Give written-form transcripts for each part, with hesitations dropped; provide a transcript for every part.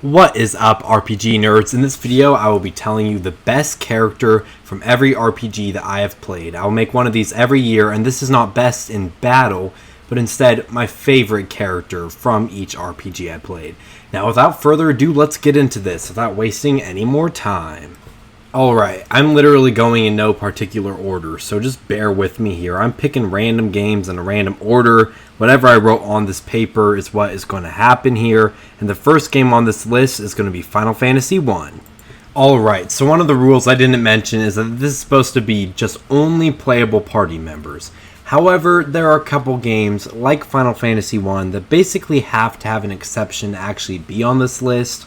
What is up, RPG nerds? In this video, I will be telling you the best character from every RPG that I have played. I will make one of these every year, and this is not best in battle, but instead my favorite character from each RPG I played. Now, without further ado, let's get into this without wasting any more time. Alright, I'm literally going in no particular order, so just bear with me here. I'm picking random games in a random order. Whatever I wrote on this paper is what is going to happen here, and the first game on this list is going to be Final Fantasy I. Alright, so one of the rules I didn't mention is that this is supposed to be just only playable party members. However, there are a couple games, like Final Fantasy I, that basically have to have an exception to actually be on this list.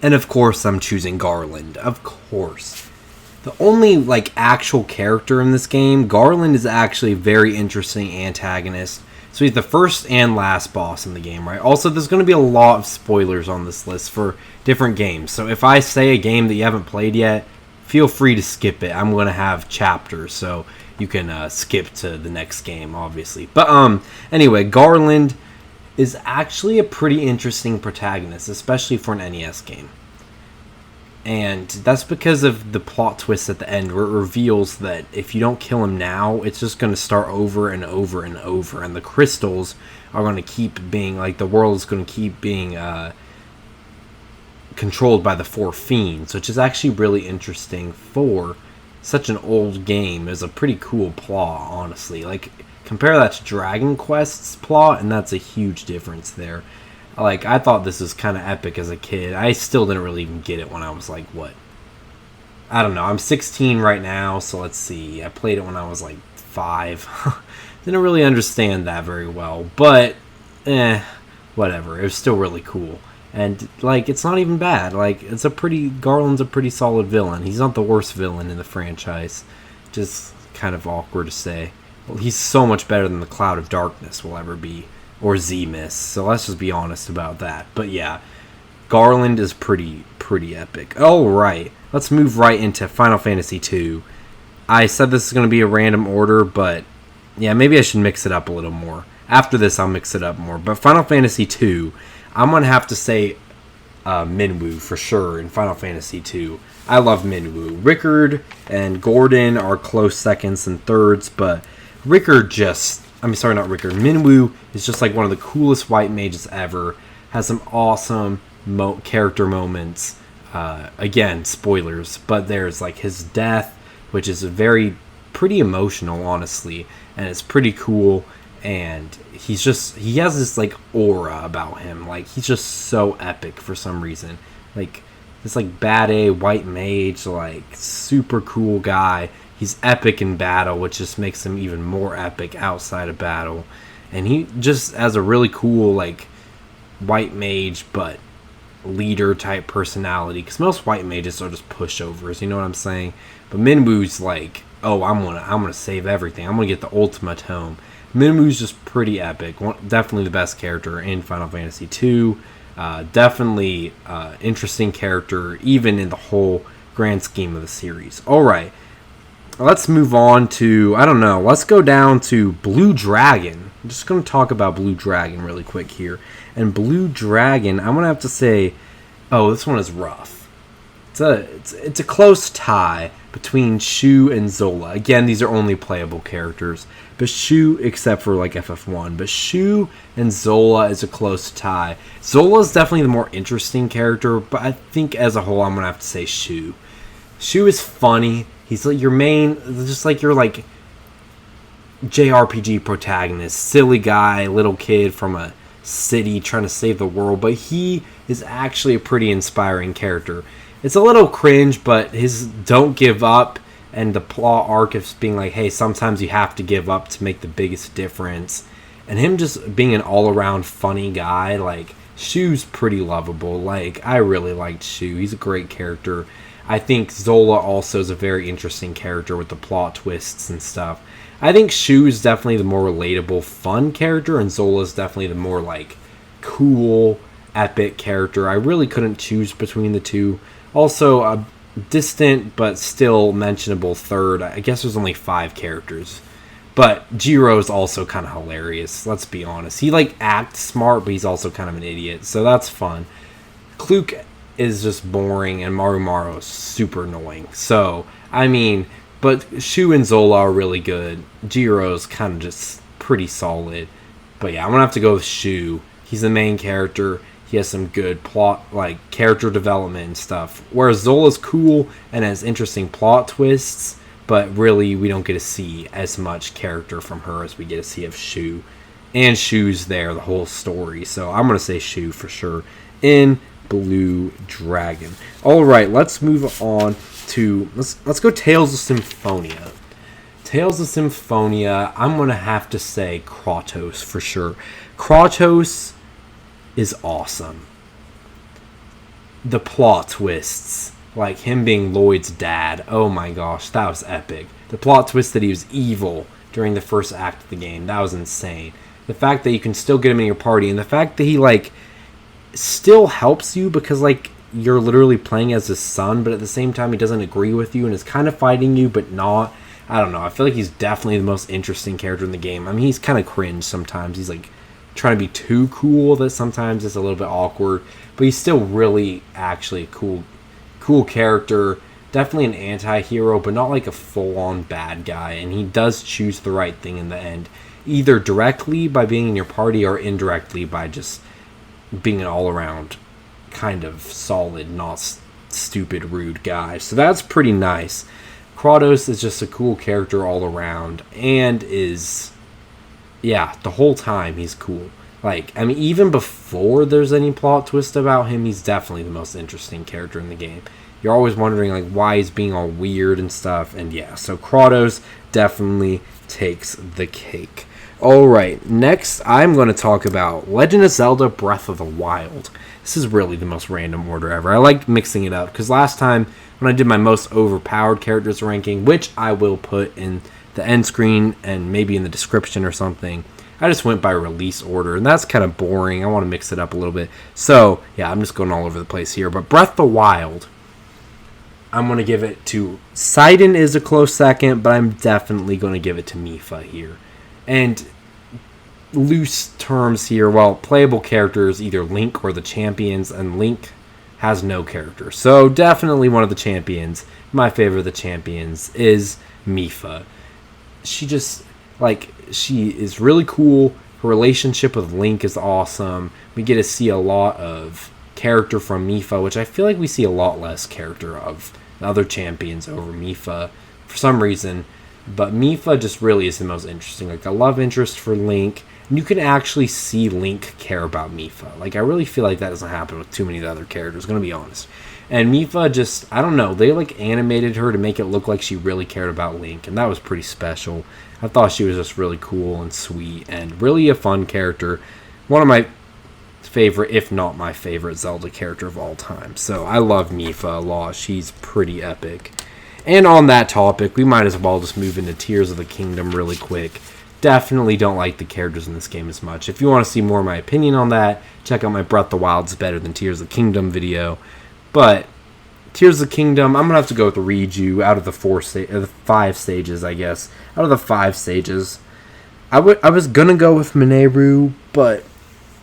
And of course, I'm choosing Garland. Of course. The only, actual character in this game, Garland is actually a very interesting antagonist. So he's the first and last boss in the game, right? Also, there's going to be a lot of spoilers on this list for different games. So if I say a game that you haven't played yet, feel free to skip it. I'm going to have chapters, so you can skip to the next game, obviously. But anyway, Garland is actually a pretty interesting protagonist, especially for an NES game. And that's because of the plot twist at the end, where it reveals that if you don't kill him now, it's just going to start over and over and over. And the crystals are going to keep being, the world is going to keep being controlled by the four fiends, which is actually really interesting for such an old game. It's a pretty cool plot, honestly. Compare that to Dragon Quest's plot, and that's a huge difference there. I thought this was kind of epic as a kid. I still didn't really even get it when I was, I don't know. I'm 16 right now, so let's see. I played it when I was, 5. Didn't really understand that very well, but, whatever. It was still really cool. And, it's not even bad. Garland's a pretty solid villain. He's not the worst villain in the franchise. Just kind of awkward to say. Well, he's so much better than the Cloud of Darkness will ever be, or Z-Miss, so let's just be honest about that. But yeah, Garland is pretty epic. Alright, let's move right into Final Fantasy II. I said this is going to be a random order, but yeah, maybe I should mix it up a little more. After this, I'll mix it up more. But Final Fantasy II, I'm going to have to say Minwu for sure in Final Fantasy II. I love Minwu. Rickard and Gordon are close seconds and thirds, but Minwu is just one of the coolest white mages ever. Has some awesome character moments. Again, spoilers, but there's his death, which is pretty emotional, honestly, and it's pretty cool. And he has this aura about him. He's just so epic for some reason. This bad A white mage, super cool guy. He's epic in battle, which just makes him even more epic outside of battle. And he just has a really cool, white mage, but leader type personality. Because most white mages are just pushovers, you know what I'm saying? But Minwu's oh, I'm gonna save everything. I'm gonna get the ultimate home. Minwu's just pretty epic. Definitely the best character in Final Fantasy II. Definitely interesting character, even in the whole grand scheme of the series. Alright. Let's move on to, let's go down to Blue Dragon. I'm just going to talk about Blue Dragon really quick here. And Blue Dragon, I'm going to have to say, this one is rough. It's a close tie between Shu and Zola. Again, these are only playable characters. But Shu, except for FF1. But Shu and Zola is a close tie. Zola is definitely the more interesting character, but I think as a whole, I'm going to have to say Shu. Shu is funny. He's your main, just your JRPG protagonist. Silly guy, little kid from a city trying to save the world. But he is actually a pretty inspiring character. It's a little cringe, but his don't give up and the plot arc of being hey, sometimes you have to give up to make the biggest difference. And him just being an all-around funny guy, Shu's pretty lovable. I really liked Shu. He's a great character. I think Zola also is a very interesting character with the plot twists and stuff. I think Shu is definitely the more relatable, fun character, and Zola is definitely the more, cool, epic character. I really couldn't choose between the two. Also, a distant but still mentionable third. I guess there's only 5 characters. But Jiro is also kind of hilarious, let's be honest. He, acts smart, but he's also kind of an idiot, so that's fun. Kluk is just boring, and Maru is super annoying. So, I mean, but Shu and Zola are really good. Jiro's kind of just pretty solid. But yeah, I'm going to have to go with Shu. He's the main character. He has some good plot, like, character development and stuff. Whereas Zola's cool and has interesting plot twists, but really we don't get to see as much character from her as we get to see of Shu. And Shu's there the whole story. So I'm going to say Shu for sure in Blue Dragon. Alright, let's move on to... Let's go Tales of Symphonia. Tales of Symphonia, I'm going to have to say Kratos for sure. Kratos is awesome. The plot twists, like him being Lloyd's dad, oh my gosh, that was epic. The plot twist that he was evil during the first act of the game, that was insane. The fact that you can still get him in your party, and the fact that he, like, still helps you because, like, you're literally playing as his son, but at the same time he doesn't agree with you and is kind of fighting you, but not. I don't know. I feel like he's definitely the most interesting character in the game. I mean, he's kind of cringe sometimes. He's, like, trying to be too cool that sometimes it's a little bit awkward, but he's still really actually a cool character. Definitely an anti-hero, but not like a full-on bad guy, and he does choose the right thing in the end, either directly by being in your party or indirectly by just being an all-around kind of solid, not stupid, rude guy. So that's pretty nice. Kratos is just a cool character all around, and is, yeah, the whole time he's cool. Like, I mean, even before there's any plot twist about him, he's definitely the most interesting character in the game. You're always wondering, like, why he's being all weird and stuff, and yeah, so Kratos definitely takes the cake. Alright, next I'm going to talk about Legend of Zelda Breath of the Wild. This is really the most random order ever. I like mixing it up, because last time when I did my most overpowered characters ranking, which I will put in the end screen and maybe in the description or something, I just went by release order, and that's kind of boring. I want to mix it up a little bit. So, yeah, I'm just going all over the place here. But Breath of the Wild, I'm going to give it to... Sidon is a close second, but I'm definitely going to give it to Mipha here. And loose terms here, well, playable characters, either Link or the champions, and Link has no character. So definitely one of the champions. My favorite of the champions is Mipha. She just, like, she is really cool. Her relationship with Link is awesome. We get to see a lot of character from Mipha, which I feel like we see a lot less character of the other champions over Mipha for some reason. But Mipha just really is the most interesting. Like, a love interest for Link. And you can actually see Link care about Mipha. Like, I really feel like that doesn't happen with too many of the other characters, gonna be honest. And Mipha just, I don't know, they, like, animated her to make it look like she really cared about Link. And that was pretty special. I thought she was just really cool and sweet and really a fun character. One of my favorite, if not my favorite, Zelda character of all time. So I love Mipha a lot. She's pretty epic. And on that topic, we might as well just move into Tears of the Kingdom really quick. Definitely don't like the characters in this game as much. If you want to see more of my opinion on that, check out my Breath of the Wild's Better Than Tears of the Kingdom video. But Tears of the Kingdom, I'm going to have to go with Riju out of the 5 stages, I guess. Out of the 5 stages. I was going to go with Mineru, but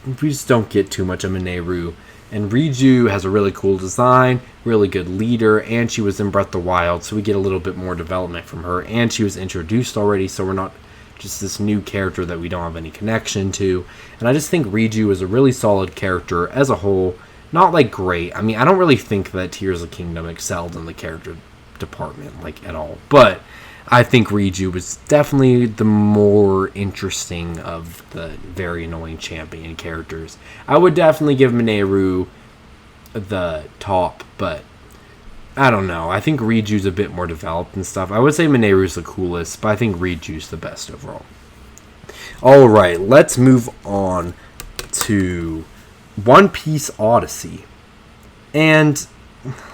we just don't get too much of Mineru. And Riju has a really cool design, really good leader, and she was in Breath of the Wild, so we get a little bit more development from her. And she was introduced already, so we're not just this new character that we don't have any connection to. And I just think Riju is a really solid character as a whole. Not, like, great. I mean, I don't really think that Tears of the Kingdom excelled in the character department, like, at all. But I think Riju was definitely the more interesting of the very annoying champion characters. I would definitely give Mineru the top, but I don't know. I think Riju's a bit more developed and stuff. I would say Mineru's the coolest, but I think Riju's the best overall. Alright, let's move on to One Piece Odyssey. And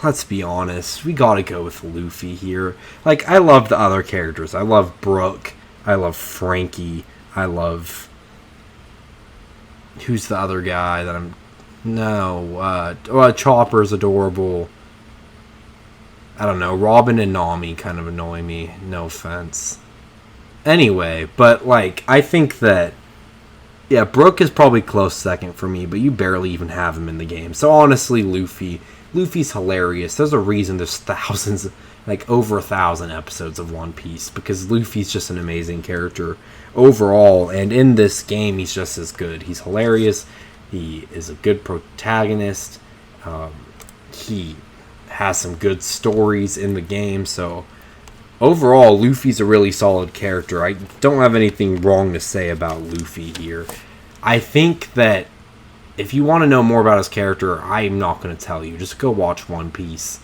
let's be honest, we gotta go with Luffy here. Like, I love the other characters. I love Brook. I love Frankie. I love... Who's the other guy that I'm... No, Chopper's adorable. I don't know, Robin and Nami kind of annoy me. No offense. Anyway, but, like, I think that Yeah, Brook is probably close second for me, but you barely even have him in the game. So honestly, Luffy's hilarious. There's a reason there's thousands, like over 1,000 episodes of One Piece, because Luffy's just an amazing character overall, and in this game, he's just as good. He's hilarious. He is a good protagonist. He has some good stories in the game, so overall, Luffy's a really solid character. I don't have anything wrong to say about Luffy here. I think that if you want to know more about his character, I'm not going to tell you. Just go watch One Piece.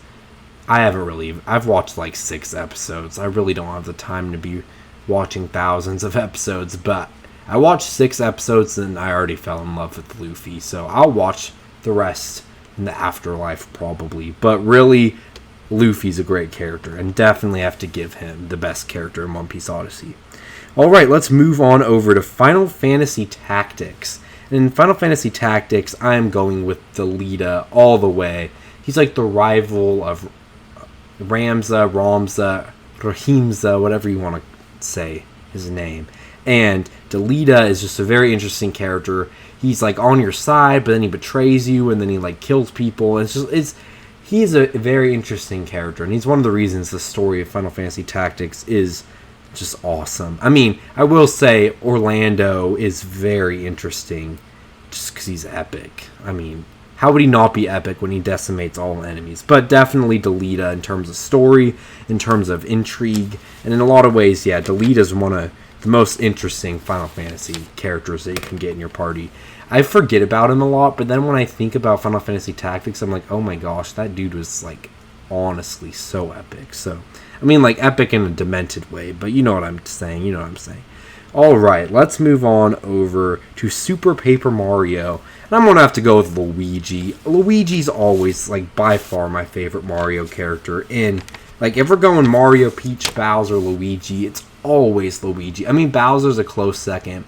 I've watched like 6 episodes. I really don't have the time to be watching thousands of episodes, but I watched 6 episodes and I already fell in love with Luffy, so I'll watch the rest in the afterlife probably. But really, Luffy's a great character, and definitely have to give him the best character in One Piece Odyssey. Alright, let's move on over to Final Fantasy Tactics. And in Final Fantasy Tactics, I am going with Delita all the way. He's like the rival of Ramza, Rahimza, whatever you want to say his name. And Delita is just a very interesting character. He's like on your side, but then he betrays you, and then he like kills people. And he's a very interesting character, and he's one of the reasons the story of Final Fantasy Tactics is just awesome. I mean, I will say Orlando is very interesting just because he's epic. I mean, how would he not be epic when he decimates all enemies? But definitely Delita in terms of story, in terms of intrigue, and in a lot of ways, yeah, Delita is one of the most interesting Final Fantasy characters that you can get in your party. I forget about him a lot, but then when I think about Final Fantasy Tactics, I'm like, oh my gosh, that dude was like honestly so epic. So, I mean, like epic in a demented way, but you know what I'm saying. Alright, let's move on over to Super Paper Mario. And I'm going to have to go with Luigi. Luigi's always, like, by far my favorite Mario character. And, like, if we're going Mario, Peach, Bowser, Luigi, it's always Luigi. I mean, Bowser's a close second.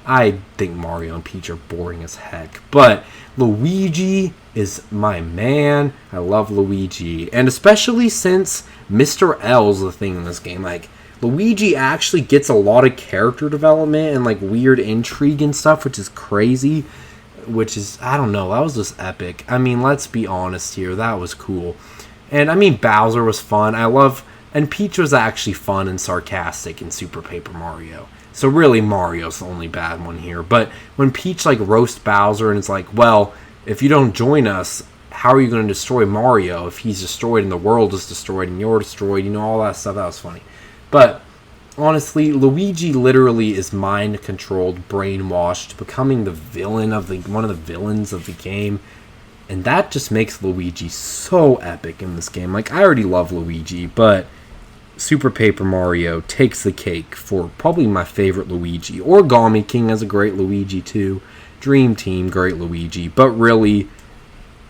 I think Mario and Peach are boring as heck. But Luigi is my man. I love Luigi. And especially since Mr. L's the thing in this game. Like, Luigi actually gets a lot of character development and, like, weird intrigue and stuff, which is crazy. Which is, I don't know, that was just epic. I mean, let's be honest here. That was cool. And, I mean, Bowser was fun. And Peach was actually fun and sarcastic in Super Paper Mario. So really, Mario's the only bad one here. But when Peach, like, roasts Bowser and it's like, well, if you don't join us, how are you going to destroy Mario? If he's destroyed and the world is destroyed and you're destroyed, you know, all that stuff, that was funny. But, honestly, Luigi literally is mind-controlled, brainwashed, becoming the villain of one of the villains of the game. And that just makes Luigi so epic in this game. Like, I already love Luigi, but Super Paper Mario takes the cake for probably my favorite Luigi. Origami King has a great Luigi too. Dream Team, great Luigi. But really,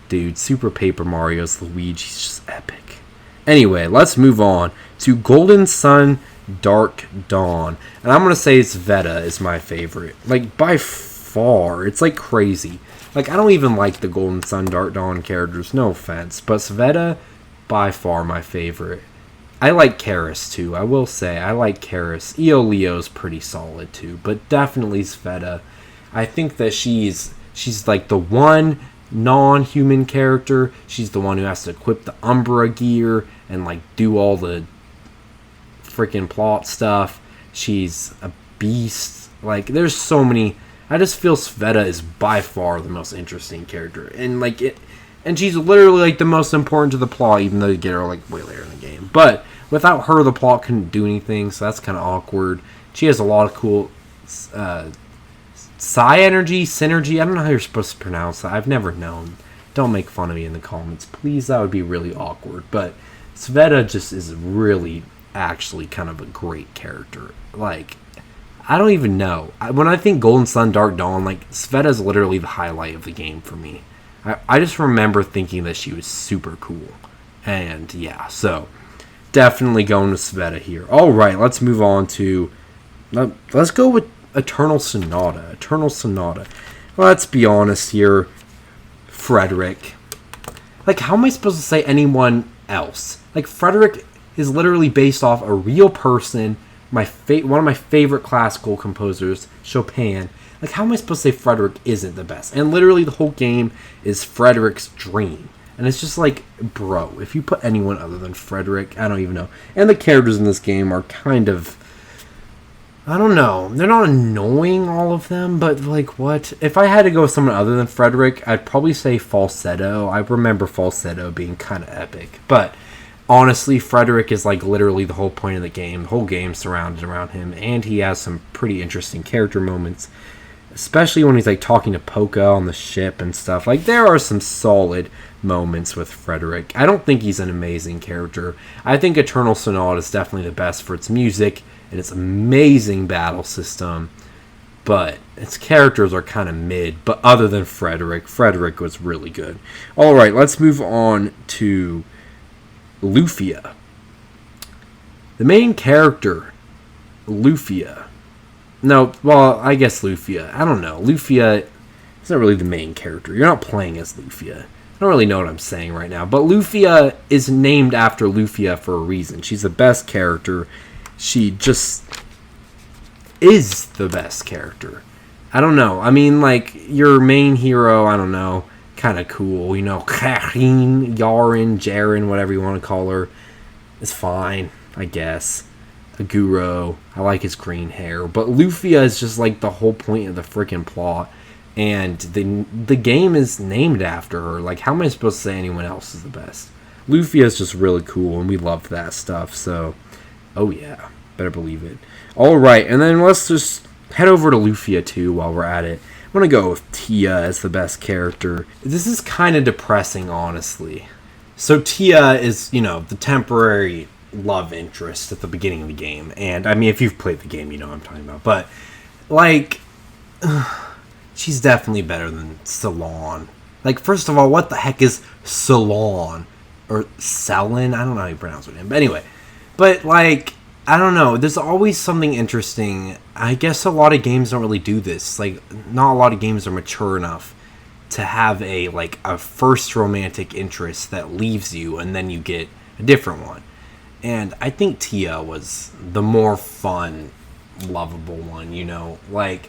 dude, Super Paper Mario's Luigi's just epic. Anyway, let's move on to Golden Sun Dark Dawn. And I'm going to say Sveta is my favorite. Like, by far. It's like crazy. Like, I don't even like the Golden Sun Dark Dawn characters, no offense. But Sveta, by far my favorite. I like Karis too, I will say. I like Karis. Leo's pretty solid too, but definitely Sveta. I think that she's like the one non-human character. She's the one who has to equip the Umbra gear and like do all the freaking plot stuff. She's a beast. Like, there's so many. I just feel Sveta is by far the most interesting character, and like it. And she's literally like the most important to the plot, even though you get her like way later in the game. But without her, the plot couldn't do anything, so that's kind of awkward. She has a lot of cool synergy. I don't know how you're supposed to pronounce that. I've never known. Don't make fun of me in the comments, please. That would be really awkward. But Sveta just is really actually kind of a great character. Like, I don't even know. When I think Golden Sun Dark Dawn, like, Sveta is literally the highlight of the game for me. I just remember thinking that she was super cool. And yeah, so definitely going with Sveta here. Alright, let's move on to... Let's go with Eternal Sonata. Let's be honest here. Frederick. Like, how am I supposed to say anyone else? Like, Frederick is literally based off a real person. One of my favorite classical composers, Chopin. Like, how am I supposed to say Frederick isn't the best? And literally the whole game is Frederick's dream. And it's just like, bro, if you put anyone other than Frederick, I don't even know. And the characters in this game are kind of, I don't know. They're not annoying, all of them, but like, what? If I had to go with someone other than Frederick, I'd probably say Falsetto. I remember Falsetto being kind of epic. But honestly, Frederick is like literally the whole point of the game. The whole game surrounded around him, and he has some pretty interesting character moments. Especially when he's like talking to Polka on the ship and stuff. Like, there are some solid moments with Frederick. I don't think he's an amazing character. I think Eternal Sonata is definitely the best for its music and its amazing battle system. But its characters are kind of mid. But other than Frederick, Frederick was really good. Alright, let's move on to Lufia. The main character, Lufia. No, well, I guess Lufia. I don't know. Lufia is not really the main character. You're not playing as Lufia. I don't really know what I'm saying right now. But Lufia is named after Lufia for a reason. She's the best character. She just is the best character. I don't know. I mean, like, your main hero, I don't know, kind of cool. You know, Karin, Yaren, Jaren, whatever you want to call her, is fine, I guess. Aguro, I like his green hair, but Lufia is just like the whole point of the freaking plot, and the game is named after her. Like, how am I supposed to say anyone else is the best? Lufia is just really cool, and we love that stuff, so, oh yeah, better believe it. Alright, and then let's just head over to Lufia II while we're at it. I'm gonna go with Tia as the best character. This is kind of depressing, honestly. So Tia is, you know, the temporary love interest at the beginning of the game, and I mean, if you've played the game, you know what I'm talking about. But like, she's definitely better than Salon. Like, first of all, what the heck is Salon or Selin? I don't know how you pronounce her name, but anyway. But like, I don't know. There's always something interesting. I guess a lot of games don't really do this. Like, not a lot of games are mature enough to have a first romantic interest that leaves you, and then you get a different one. And I think Tia was the more fun, lovable one, you know? Like,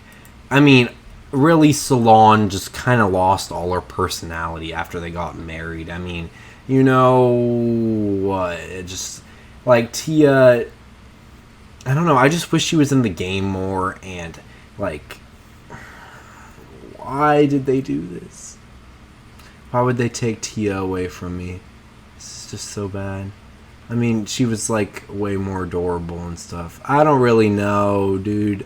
I mean, really, Salon just kind of lost all her personality after they got married. I mean, you know what? Just, like, Tia, I don't know. I just wish she was in the game more, and, like, why did they do this? Why would they take Tia away from me? It's just so bad. I mean, she was, like, way more adorable and stuff. I don't really know, dude.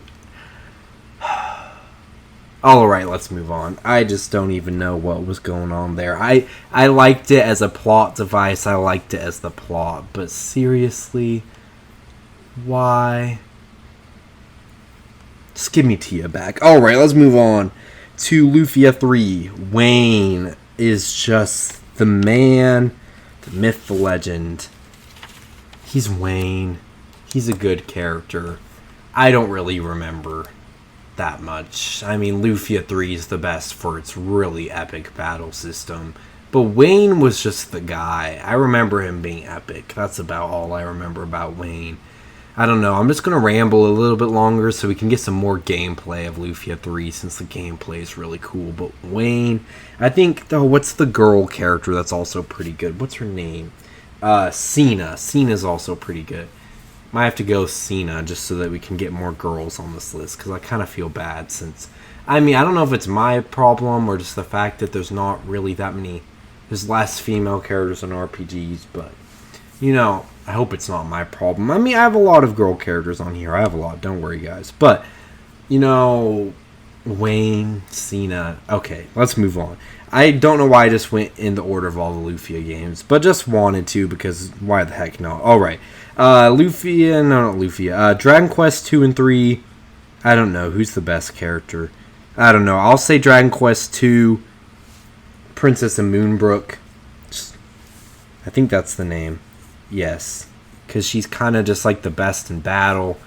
Alright, let's move on. I just don't even know what was going on there. I liked it as a plot device. I liked it as the plot. But seriously, why? Just give me Tia back. Alright, let's move on to Lufia III. Wayne is just the man, the myth, the legend. He's Wayne. He's a good character. I don't really remember that much. I mean, Lufia III is the best for its really epic battle system. But Wayne was just the guy. I remember him being epic. That's about all I remember about Wayne. I don't know. I'm just going to ramble a little bit longer so we can get some more gameplay of Lufia III, since the gameplay is really cool. But Wayne, I think, though, what's the girl character that's also pretty good? What's her name? Cena. Cena's also pretty good. Might have to go Cena just so that we can get more girls on this list, because I kind of feel bad since, I mean, I don't know if it's my problem or just the fact that there's not really that many, there's less female characters in RPGs, but, you know, I hope it's not my problem. I mean, I have a lot of girl characters on here. I have a lot, don't worry, guys. But, you know, Wayne, Cena, okay, let's move on. I don't know why I just went in the order of all the Lufia games, but just wanted to, because why the heck not? Alright, Lufia, no, not Lufia, Dragon Quest 2 and 3, I don't know, who's the best character? I don't know, I'll say Dragon Quest 2, Princess and Moonbrook, I think that's the name, yes, because she's kind of just like the best in battle.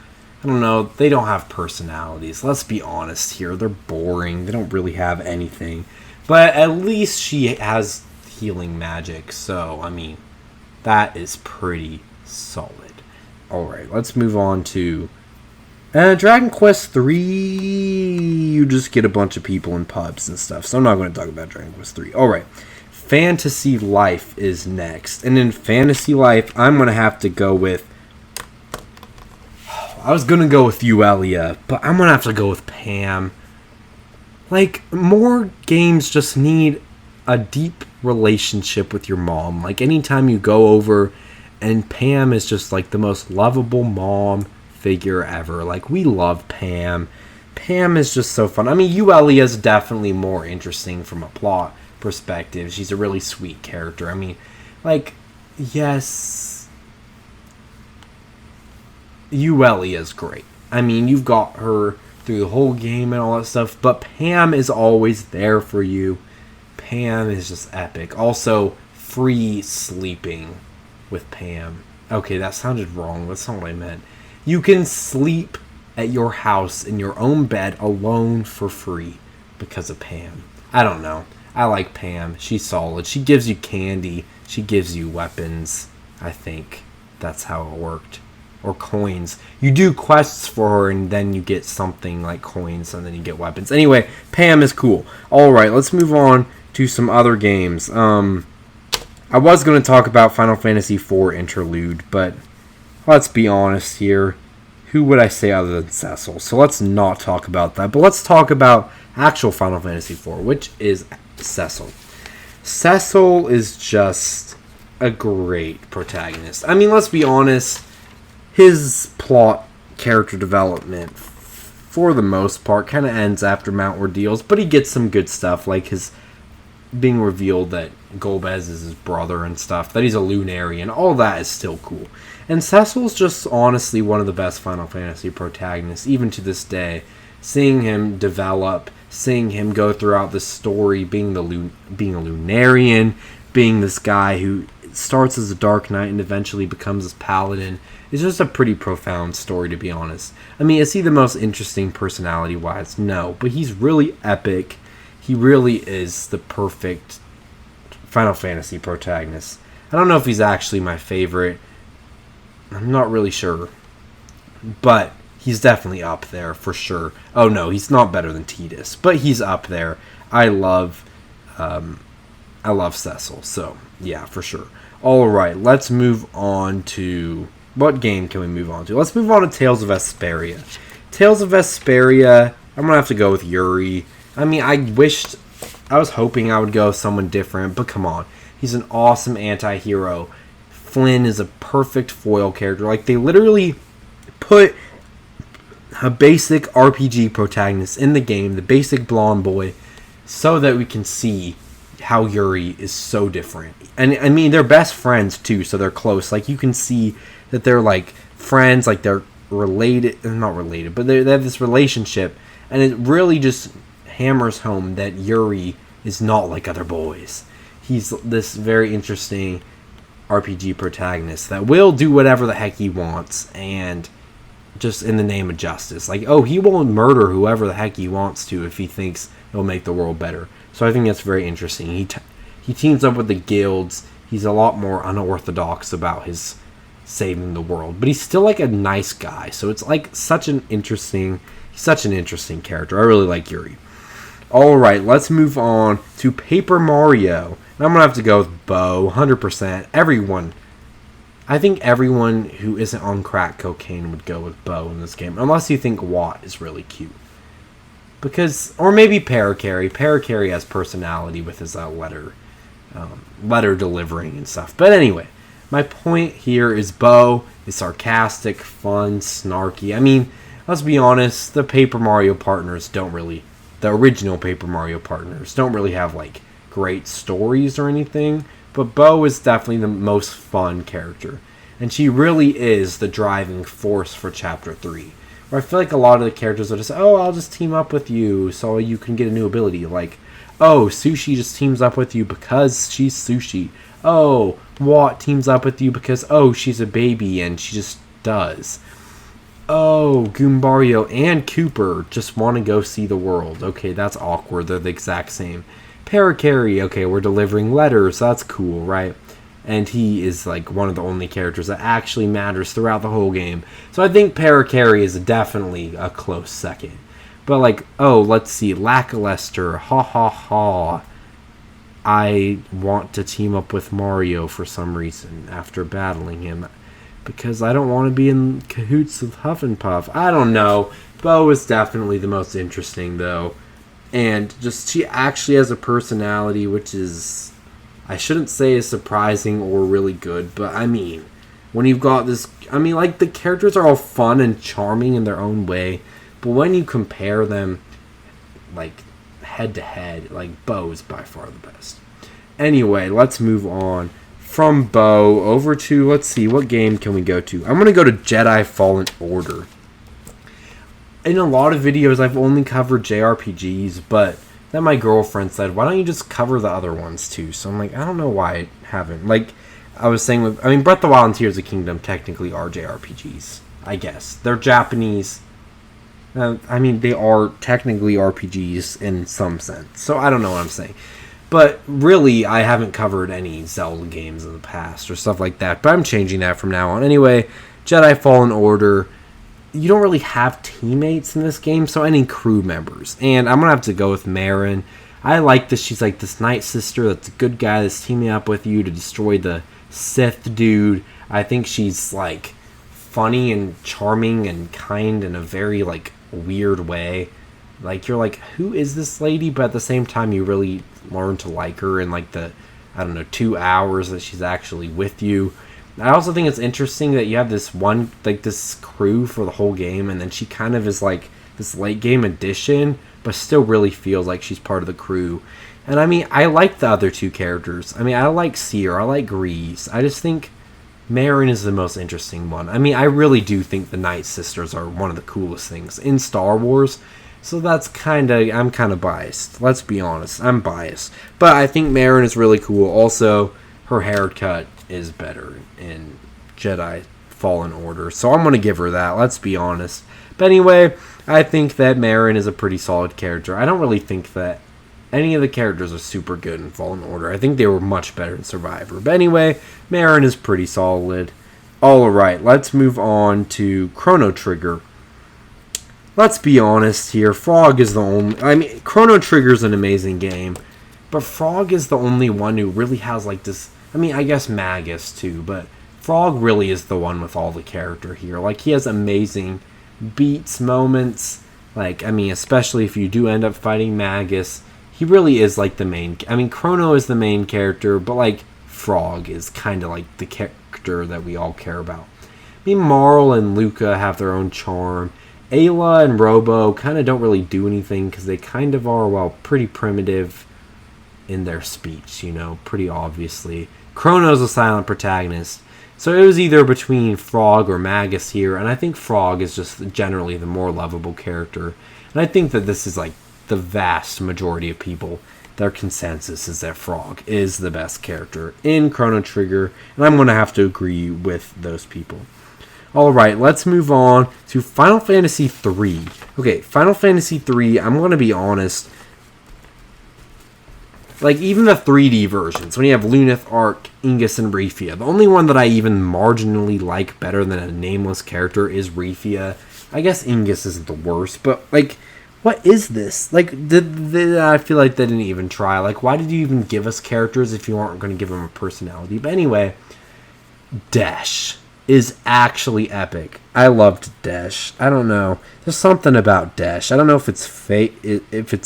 I don't know, they don't have personalities, let's be honest here, they're boring, they don't really have anything. But at least she has healing magic, so, I mean, that is pretty solid. Alright, let's move on to Dragon Quest III, you just get a bunch of people in pubs and stuff, so I'm not going to talk about Dragon Quest III. Alright, Fantasy Life is next. And in Fantasy Life, I'm going to have to go with... I was going to go with Xillia, but I'm going to have to go with Pam. Like, more games just need a deep relationship with your mom. Like, anytime you go over, and Pam is just, like, the most lovable mom figure ever. Like, we love Pam. Pam is just so fun. I mean, Xillia is definitely more interesting from a plot perspective. She's a really sweet character. I mean, like, yes, Xillia is great. I mean, you've got her through the whole game and all that stuff, but Pam is always there for you. Pam is just epic. Also, free sleeping with Pam. Okay, that sounded wrong. That's not what I meant. You can sleep at your house in your own bed alone for free because of Pam. I don't know. I like Pam. She's solid. She gives you candy. She gives you weapons. I think that's how it worked. Or coins. You do quests for her and then you get something like coins and then you get weapons. Anyway, Pam is cool. Alright, let's move on to some other games. I was going to talk about Final Fantasy IV Interlude, but let's be honest here. Who would I say other than Cecil? So let's not talk about that. But let's talk about actual Final Fantasy IV, which is Cecil. Cecil is just a great protagonist. I mean, let's be honest. His plot, character development, for the most part, kind of ends after Mount Ordeals. But he gets some good stuff, like his being revealed that Golbez is his brother and stuff, that he's a Lunarian. All that is still cool. And Cecil's just honestly one of the best Final Fantasy protagonists, even to this day. Seeing him develop, seeing him go throughout the story, being a Lunarian, being this guy who starts as a Dark Knight and eventually becomes his Paladin, is just a pretty profound story, to be honest. I mean, is he the most interesting personality-wise? No, but he's really epic. He really is the perfect Final Fantasy protagonist. I don't know if he's actually my favorite. I'm not really sure. But he's definitely up there for sure. Oh no, he's not better than Tidus, but he's up there. I love Cecil, so yeah, for sure. Alright, let's move on to... What game can we move on to? Let's move on to Tales of Vesperia. Tales of Vesperia, I'm going to have to go with Yuri. I mean, I was hoping I would go with someone different, but come on. He's an awesome anti-hero. Flynn is a perfect foil character. Like, they literally put a basic RPG protagonist in the game, the basic blonde boy, so that we can see how Yuri is so different. And, I mean, they're best friends, too, so they're close. Like, you can see that they're, like, friends, like, they're related, not related, but they have this relationship, and it really just hammers home that Yuri is not like other boys. He's this very interesting RPG protagonist that will do whatever the heck he wants, and just in the name of justice. Like, oh, he will murder whoever the heck he wants to if he thinks it'll make the world better. So I think that's very interesting. He teams up with the guilds. He's a lot more unorthodox about his saving the world, but he's still like a nice guy. So it's like such an interesting character. I really like Yuri. All right, let's move on to Paper Mario. And I'm gonna have to go with Bo, 100%. I think everyone who isn't on crack cocaine would go with Bo in this game, unless you think Watt is really cute. Because, or maybe Parakarry. Parakarry has personality with his letter delivering and stuff. But anyway, my point here is Bo is sarcastic, fun, snarky. I mean, let's be honest, the Paper Mario partners the original Paper Mario partners don't really have, like, great stories or anything. But Bo is definitely the most fun character. And she really is the driving force for Chapter 3. Where I feel like a lot of the characters are just, oh, I'll just team up with you so you can get a new ability. Like, oh, Sushi just teams up with you because she's Sushi. Oh, Watt teams up with you because, oh, she's a baby and she just does. Oh, Goombario and Cooper just want to go see the world. Okay, that's awkward. They're the exact same. Parakarry, okay, we're delivering letters. That's cool, right? and he is like one of the only characters that actually matters throughout the whole game. So I think Parakarry is definitely a close second. But like, oh, let's see, Lackluster, ha ha ha. I want to team up with Mario for some reason after battling him, because I don't want to be in cahoots with Huff and Puff. I don't know. Bo is definitely the most interesting, though. And just, she actually has a personality, which is, I shouldn't say is surprising or really good, but I mean, when you've got this, I mean, like, the characters are all fun and charming in their own way, but when you compare them, like, head to head, like, Bo is by far the best. Anyway, let's move on from Bo over to, let's see, what game can we go to? I'm going to go to Jedi Fallen Order. In a lot of videos, I've only covered JRPGs, but then my girlfriend said, why don't you just cover the other ones too? So I'm like, I don't know why I haven't. Like, I was saying, Breath of the Wild and Tears of the Kingdom technically are JRPGs, I guess. They're Japanese. They are technically RPGs in some sense. So I don't know what I'm saying. But really, I haven't covered any Zelda games in the past or stuff like that. But I'm changing that from now on. Anyway, Jedi Fallen Order. You don't really have teammates in this game, so any crew members. And I'm going to have to go with Marin. I like this. She's like this Night Sister that's a good guy that's teaming up with you to destroy the Sith dude. I think she's like funny and charming and kind in a very like weird way. Like, you're like, who is this lady? But at the same time, you really learn to like her in like the, 2 hours that she's actually with you. I also think it's interesting that you have this one, like, this crew for the whole game, and then she kind of is like this late game addition, but still really feels like she's part of the crew. And I like the other two characters. I like Seer, I like Grease. I just think Marin is the most interesting one. I really do think the Night Sisters are one of the coolest things in Star Wars. So that's I'm kind of biased. Let's be honest, I'm biased. But I think Marin is really cool. Also, her haircut is better in Jedi Fallen Order. So I'm going to give her that, let's be honest. But anyway, I think that Marin is a pretty solid character. I don't really think that any of the characters are super good in Fallen Order. I think they were much better in Survivor. But anyway, Marin is pretty solid. Alright, let's move on to Chrono Trigger. Let's be honest here, Frog is the only... Chrono Trigger is an amazing game, but Frog is the only one who really has like this... I guess Magus too, but Frog really is the one with all the character here. Like, he has amazing beats, moments, like, especially if you do end up fighting Magus, he really is like the main... Chrono is the main character, but like, Frog is kind of like the character that we all care about. Marl and Luca have their own charm. Ayla and Robo kind of don't really do anything because they kind of are, well, pretty primitive in their speech, pretty obviously. Chrono's a silent protagonist. So it was either between Frog or Magus here, and I think Frog is just generally the more lovable character. And I think that this is like the vast majority of people, their consensus is that Frog is the best character in Chrono Trigger, and I'm going to have to agree with those people. Alright, let's move on to Final Fantasy III. Okay, Final Fantasy III, I'm going to be honest. Like, even the 3D versions, when you have Luneth, Arc, Ingus, and Rifia, the only one that I even marginally like better than a nameless character is Rifia. I guess Ingus isn't the worst, but, like, what is this? Like, I feel like they didn't even try. Like, why did you even give us characters if you aren't going to give them a personality? But anyway, Desh is actually epic. I loved Desh. I don't know. There's something about Desh. I don't know if it's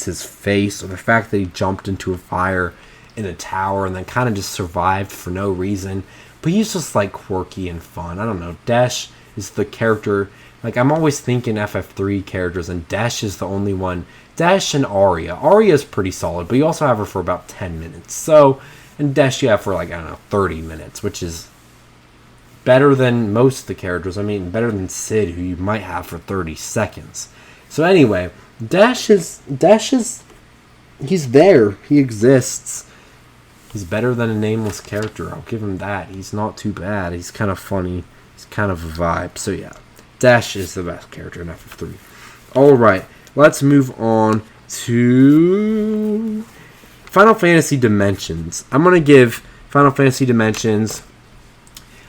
his face or the fact that he jumped into a fire in a tower and then kind of just survived for no reason. But he's just like quirky and fun. I don't know. Desh is the character. Like, I'm always thinking FF3 characters, and Desh is the only one. Desh and Arya. Arya is pretty solid, but you also have her for about 10 minutes. So, and Desh you have for like, 30 minutes, which is better than most of the characters. Better than Sid, who you might have for 30 seconds. So anyway, Desh is, he's there. He exists. He's better than a nameless character. I'll give him that. He's not too bad. He's kind of funny. He's kind of a vibe. So yeah, Desh is the best character in FF3. Alright, let's move on to Final Fantasy Dimensions. I'm going to give Final Fantasy Dimensions.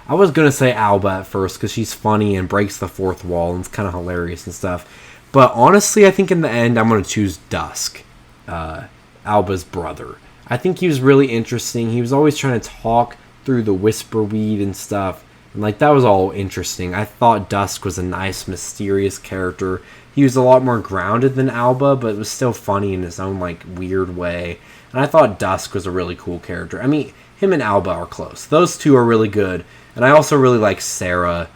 I was going to say Alba at first because she's funny and breaks the fourth wall and it's kind of hilarious and stuff. But honestly, I think in the end, I'm going to choose Dusk, Alba's brother. I think he was really interesting. He was always trying to talk through the whisper weed and stuff. And like, that was all interesting. I thought Dusk was a nice, mysterious character. He was a lot more grounded than Alba, but it was still funny in his own, like, weird way. And I thought Dusk was a really cool character. I mean, him and Alba are close. Those two are really good. And I also really like Sarah.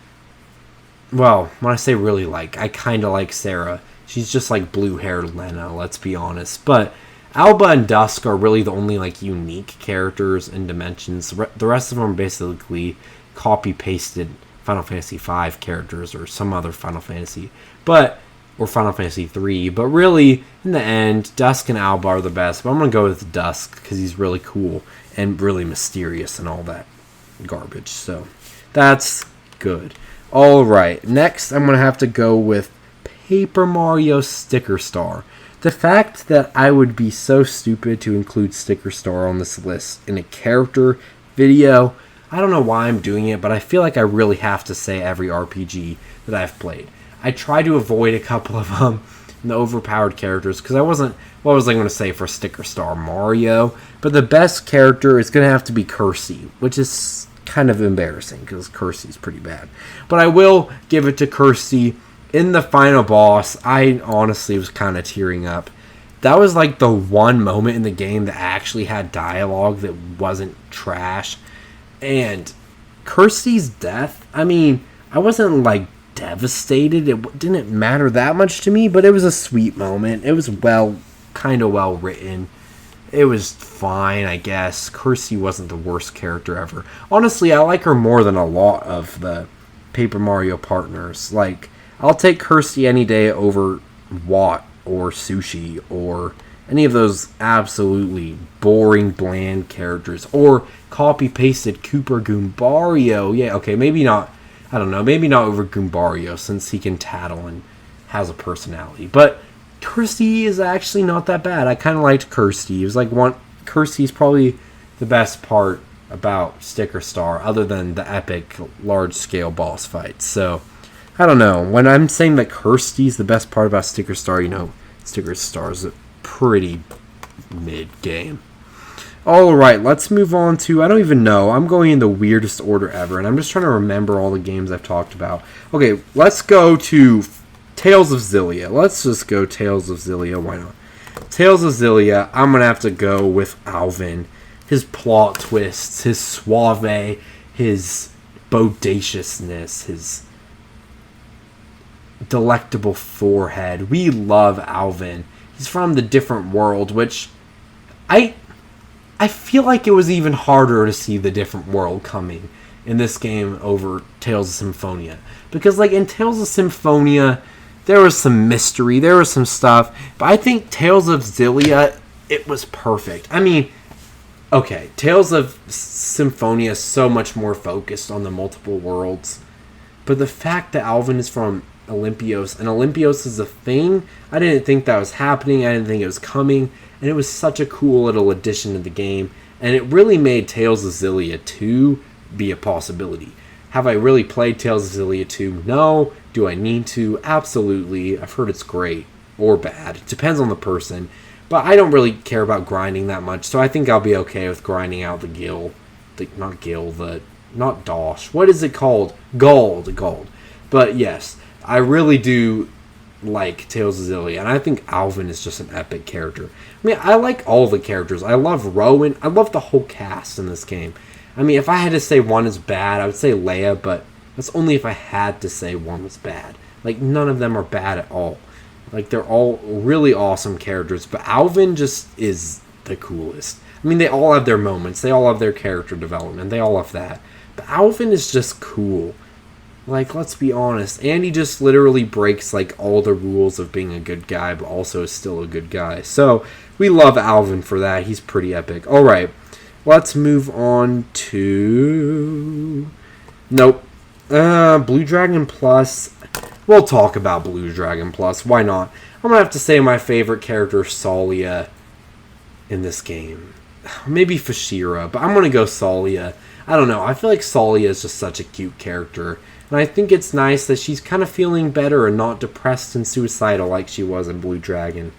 Well, when I say really like, I kind of like Sarah. She's just like blue-haired Lena, let's be honest. But Alba and Dusk are really the only, like, unique characters in Dimensions. The rest of them are basically copy-pasted Final Fantasy V characters or some other Final Fantasy. Or Final Fantasy III. But really, in the end, Dusk and Alba are the best. But I'm going to go with Dusk because he's really cool and really mysterious and all that garbage. So, that's good. Alright, next I'm going to have to go with Paper Mario Sticker Star. The fact that I would be so stupid to include Sticker Star on this list in a character video, I don't know why I'm doing it, but I feel like I really have to say every RPG that I've played. I try to avoid a couple of the overpowered characters, because what was I going to say for Sticker Star? Mario? But the best character is going to have to be Kersey, which is kind of embarrassing, because Kersey's pretty bad. But I will give it to Kersey. In the final boss, I honestly was kind of tearing up. That was like the one moment in the game that actually had dialogue that wasn't trash. And Kersey's death, I mean, I wasn't like devastated. It didn't matter that much to me, but it was a sweet moment. It was kind of well written. It was fine, I guess. Kersey wasn't the worst character ever. Honestly, I like her more than a lot of the Paper Mario partners. Like, I'll take Kersey any day over Watt or Sushi or any of those absolutely boring, bland characters. Or copy-pasted Cooper Goombario. Yeah, okay, maybe not. I don't know. Maybe not over Goombario since he can tattle and has a personality. But Kersey is actually not that bad. I kind of liked Kersey. It was like Kersey's probably the best part about Sticker Star other than the epic large-scale boss fights. So, I don't know. When I'm saying that Kirsty's the best part about Sticker Star, Sticker Star's a pretty mid-game. Alright, let's move on to, I don't even know. I'm going in the weirdest order ever, and I'm just trying to remember all the games I've talked about. Okay, let's go to Tales of Xillia. Let's just go Tales of Xillia. Why not? Tales of Xillia, I'm going to have to go with Alvin. His plot twists, his suave, his bodaciousness, his delectable forehead. We love Alvin. He's from the different world, which I feel like it was even harder to see the different world coming in this game over Tales of Symphonia. Because, like, in Tales of Symphonia, there was some mystery, there was some stuff, but I think Tales of Xillia, it was perfect. I mean, okay, Tales of Symphonia is so much more focused on the multiple worlds, but the fact that Alvin is from Olympios, and Olympios is a thing, I didn't think that was happening, I didn't think it was coming, and it was such a cool little addition to the game, and it really made Tales of Xillia 2 be a possibility. Have I really played Tales of Xillia 2? No. Do I need to? Absolutely. I've heard it's great or bad. It depends on the person, but I don't really care about grinding that much, so I think I'll be okay with grinding out the not Dosh. What is it called? Gold. But yes, I really do like Tales of Xillia, and I think Alvin is just an epic character. I mean, I like all the characters. I love Rowan. I love the whole cast in this game. I mean, if I had to say one is bad, I would say Leia, but that's only if I had to say one was bad. Like, none of them are bad at all. Like, they're all really awesome characters, but Alvin just is the coolest. I mean, they all have their moments. They all have their character development. They all have that. But Alvin is just cool. Like, let's be honest. And he just literally breaks, like, all the rules of being a good guy, but also is still a good guy. So, we love Alvin for that. He's pretty epic. Alright, let's move on to... Nope. Blue Dragon Plus. We'll talk about Blue Dragon Plus. Why not? I'm going to have to say my favorite character, Xillia, in this game. maybe Fashira, but I'm going to go Xillia. I don't know. I feel like Xillia is just such a cute character. And I think it's nice that she's kind of feeling better and not depressed and suicidal like she was in Blue Dragon,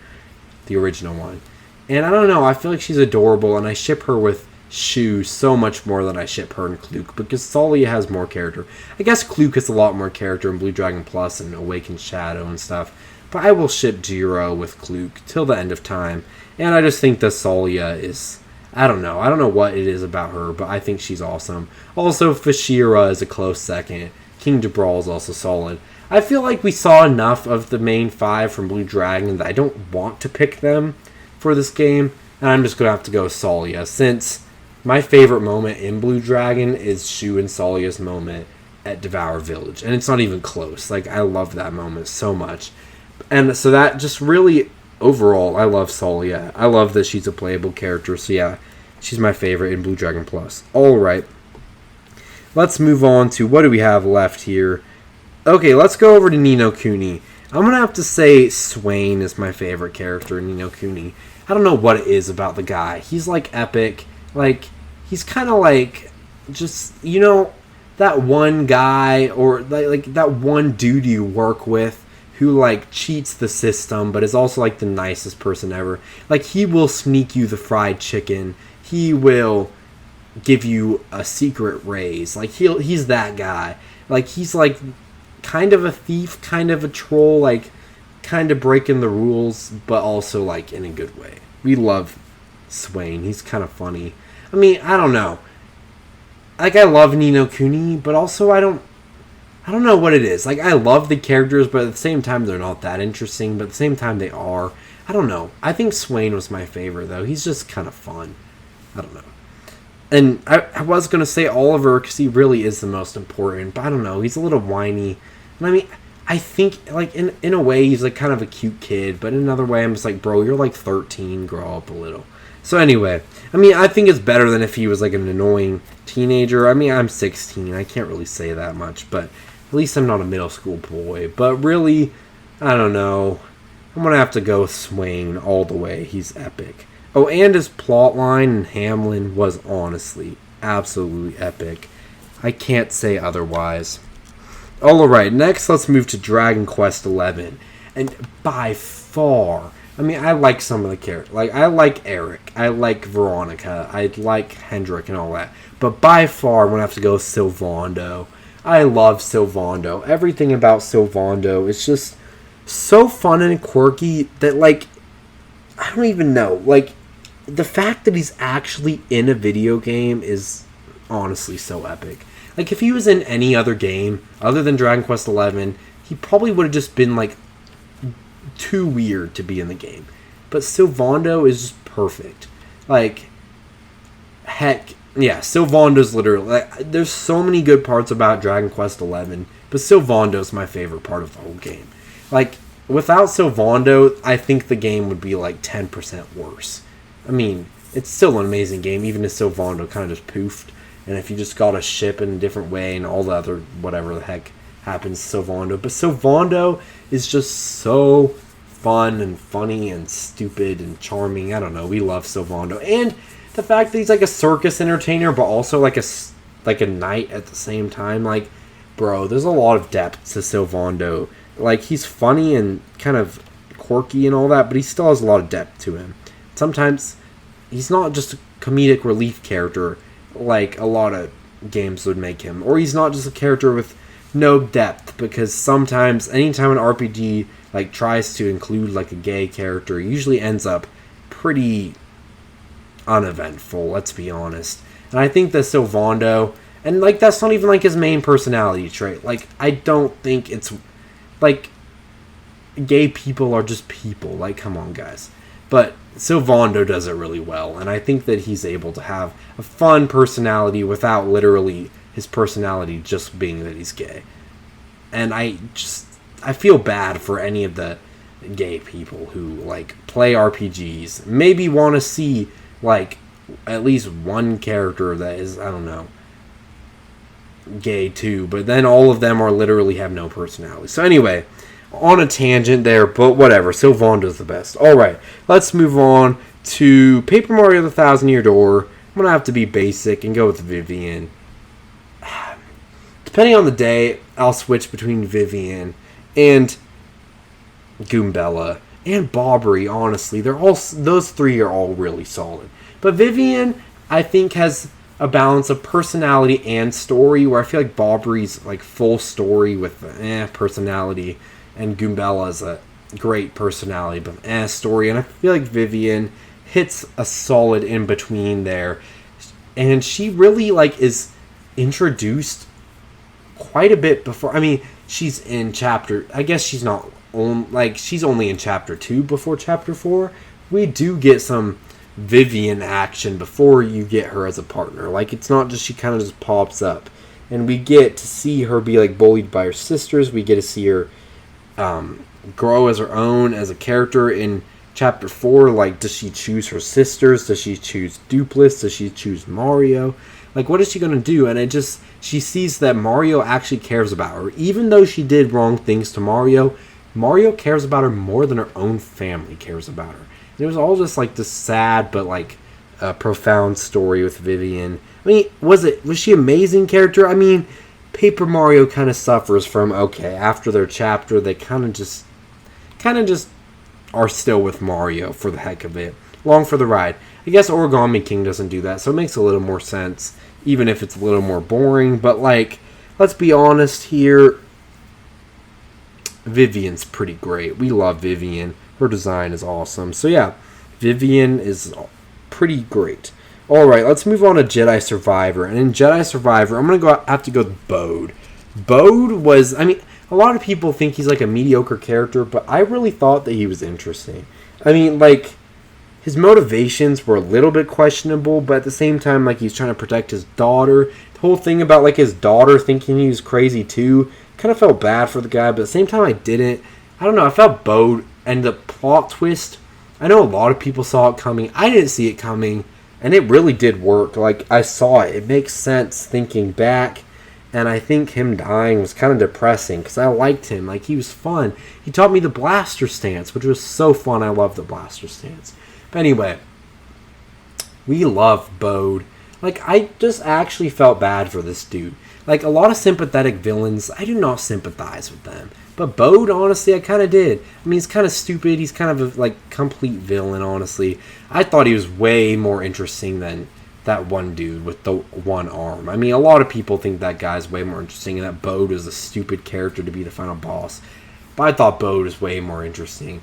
the original one. And I don't know. I feel like she's adorable, and I ship her with Shu so much more than I ship her and Kluke, because Xillia has more character. I guess Kluke has a lot more character in Blue Dragon Plus and Awakened Shadow and stuff. But I will ship Jiro with Kluke till the end of time. And I just think that Xillia is... I don't know. I don't know what it is about her, but I think she's awesome. Also, Fashira is a close second. King Jabral is also solid. I feel like we saw enough of the main 5 from Blue Dragon that I don't want to pick them for this game. And I'm just going to have to go Xillia, since my favorite moment in Blue Dragon is Shu and Xillia's moment at Devour Village. And it's not even close. Like, I love that moment so much. And so that just really... Overall, I love Xillia. I love that she's a playable character. So yeah, she's my favorite in Blue Dragon Plus. Alright. Let's move on to what do we have left here. Okay, let's go over to Ni no Kuni. I'm going to have to say Swain is my favorite character in Ni no Kuni. I don't know what it is about the guy. He's like epic. Like, he's kind of like just, you know, that one guy or like that one dude you work with who, like, cheats the system, but is also, like, the nicest person ever. Like, he will sneak you the fried chicken. He will give you a secret raise. Like, he's that guy. Like, he's, like, kind of a thief, kind of a troll, like, kind of breaking the rules, but also, like, in a good way. We love Swain. He's kind of funny. I mean, I don't know. Like, I love Ni no Kuni, but also I don't know what it is. Like, I love the characters, but at the same time, they're not that interesting. But at the same time, they are. I don't know. I think Swain was my favorite, though. He's just kind of fun. I don't know. And I was going to say Oliver, because he really is the most important. But I don't know. He's a little whiny. And I mean, I think, like, in a way, he's, like, kind of a cute kid. But in another way, I'm just like, bro, you're, like, 13. Grow up a little. So anyway, I mean, I think it's better than if he was, like, an annoying teenager. I mean, I'm 16. I can't really say that much, but... At least I'm not a middle school boy. But really, I don't know. I'm going to have to go with Swain all the way. He's epic. Oh, and his plotline in Hamlin was honestly absolutely epic. I can't say otherwise. Alright, next let's move to Dragon Quest XI. And by far, I mean, I like some of the characters. Like, I like Eric. I like Veronica. I like Hendrik and all that. But by far, I'm going to have to go with Sylvando. I love Sylvando. Everything about Sylvando is just so fun and quirky that, like, I don't even know. Like, the fact that he's actually in a video game is honestly so epic. Like, if he was in any other game other than Dragon Quest XI, he probably would have just been, like, too weird to be in the game. But Sylvando is just perfect. Like, heck... Yeah, Sylvando's literally... Like, there's so many good parts about Dragon Quest XI, but Sylvando's my favorite part of the whole game. Like, without Sylvando, I think the game would be, like, 10% worse. I mean, it's still an amazing game, even if Sylvando kind of just poofed. And if you just got a ship in a different way and all the other whatever the heck happens to Sylvando. But Sylvando is just so fun and funny and stupid and charming. I don't know. We love Sylvando. And... the fact that he's like a circus entertainer, but also like a knight at the same time, like, bro, there's a lot of depth to Sylvando. Like, he's funny and kind of quirky and all that, but he still has a lot of depth to him. Sometimes he's not just a comedic relief character like a lot of games would make him, or he's not just a character with no depth, because sometimes, anytime an RPG like tries to include like a gay character, it usually ends up pretty uneventful, let's be honest. And I think that Sylvando, and like that's not even like his main personality trait. Like, I don't think it's like gay people are just people. Like, come on, guys. But Sylvando does it really well, and I think that he's able to have a fun personality without literally his personality just being that he's gay. And I feel bad for any of the gay people who like play RPGs, maybe want to see like at least one character that is, I don't know, gay too, but then all of them are literally have no personality. So anyway, on a tangent there, but whatever. Sylvando's the best. Alright, let's move on to Paper Mario: The Thousand Year Door, I'm going to have to be basic and go with Vivian. Depending on the day, I'll switch between Vivian and Goombella and Bobbery, honestly. Those three are all really solid. But Vivian, I think, has a balance of personality and story, where I feel like Bobbery's like full story with personality, and Goombella's a great personality but story. And I feel like Vivian hits a solid in between there. And she really like is introduced quite a bit before. I mean, she's in chapter, I guess she's not she's only in chapter 2 before chapter 4. We do get some Vivian action before you get her as a partner. Like, it's not just she kind of just pops up, and we get to see her be like bullied by her sisters. We get to see her grow as her own as a character in chapter 4. Like, does she choose her sisters? Does she choose Dupless? Does she choose Mario? Like, what is she going to do? And she sees that Mario actually cares about her. Even though she did wrong things to Mario, Mario cares about her more than her own family cares about her. And it was all just like this sad but like profound story with Vivian. I mean, was she an amazing character? I mean, Paper Mario kind of suffers from, after their chapter, they kind of just are still with Mario for the heck of it. Along for the ride. I guess Origami King doesn't do that, so it makes a little more sense, even if it's a little more boring. But, like, let's be honest here. Vivian's pretty great. We love Vivian. Her design is awesome. So, yeah, Vivian is pretty great. Alright, let's move on to Jedi Survivor. And in Jedi Survivor, I'm going to have to go with Bode. Bode was, I mean, a lot of people think he's like a mediocre character, but I really thought that he was interesting. I mean, like, his motivations were a little bit questionable, but at the same time, like, he's trying to protect his daughter. The whole thing about, like, his daughter thinking he was crazy, too, kind of felt bad for the guy, but at the same time, I didn't. I don't know, I felt Bode, and the plot twist, I know a lot of people saw it coming. I didn't see it coming, and it really did work. Like, I saw it. It makes sense thinking back, and I think him dying was kind of depressing, because I liked him. Like, he was fun. He taught me the blaster stance, which was so fun. I love the blaster stance. But anyway, we love Bode. Like, I just actually felt bad for this dude. Like, a lot of sympathetic villains, I do not sympathize with them. But Bode, honestly, I kind of did. I mean, he's kind of stupid. He's kind of a, like, complete villain, honestly. I thought he was way more interesting than that one dude with the one arm. I mean, a lot of people think that guy's way more interesting and that Bode is a stupid character to be the final boss. But I thought Bode was way more interesting.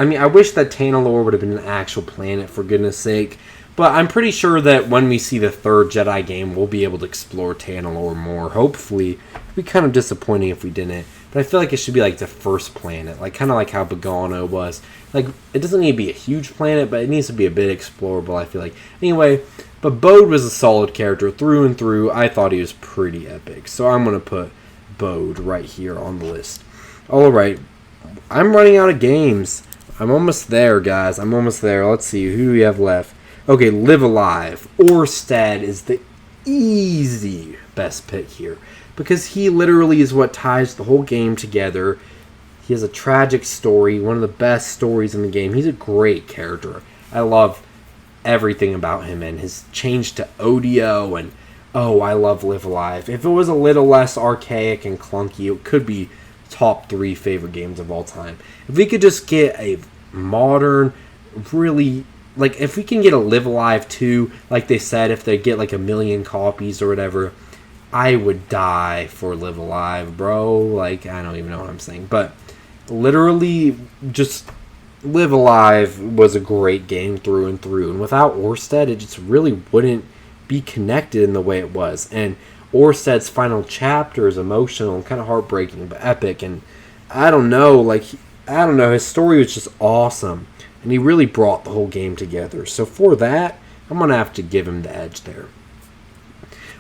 I mean, I wish that Tanalorr would have been an actual planet, for goodness sake. But I'm pretty sure that when we see the third Jedi game, we'll be able to explore Tanalorr more. Hopefully. It'd be kind of disappointing if we didn't. But I feel like it should be like the first planet. Like, kind of like how Bogano was. Like, it doesn't need to be a huge planet, but it needs to be a bit explorable, I feel like. Anyway, but Bode was a solid character through and through. I thought he was pretty epic. So I'm going to put Bode right here on the list. Alright. I'm running out of games. I'm almost there, guys. I'm almost there. Let's see. Who do we have left? Okay, Live Alive. Orsted is the easy best pick here, because he literally is what ties the whole game together. He has a tragic story, one of the best stories in the game. He's a great character. I love everything about him, and his change to Odio, and I love Live Alive. If it was a little less archaic and clunky, it could be top 3 favorite games of all time. If we could just get a modern, really, like, if we can get a Live Alive 2, like they said, if they get like 1 million copies or whatever, I would die for Live Alive, bro. Like, I don't even know what I'm saying. But literally, just Live Alive was a great game through and through. And without Orsted, it just really wouldn't be connected in the way it was. And Orsted's final chapter is emotional and kind of heartbreaking, but epic. And I don't know, his story was just awesome. And he really brought the whole game together. So for that, I'm going to have to give him the edge there.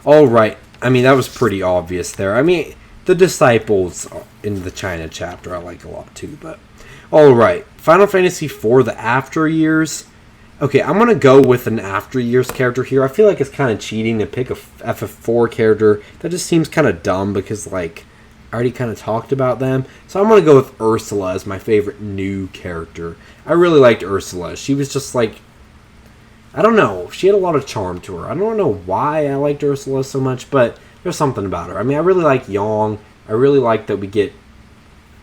Alright, I mean, that was pretty obvious there. I mean, the Disciples in the China chapter I like a lot too, but alright. Final Fantasy IV, the After Years. Okay, I'm going to go with an After Years character here. I feel like it's kind of cheating to pick a FF4 character. That just seems kind of dumb because, like, I already kind of talked about them. So I'm going to go with Ursula as my favorite new character. I really liked Ursula. She was just, like, I don't know. She had a lot of charm to her. I don't know why I liked Ursula so much, but there's something about her. I mean, I really like Yong. I really like that we get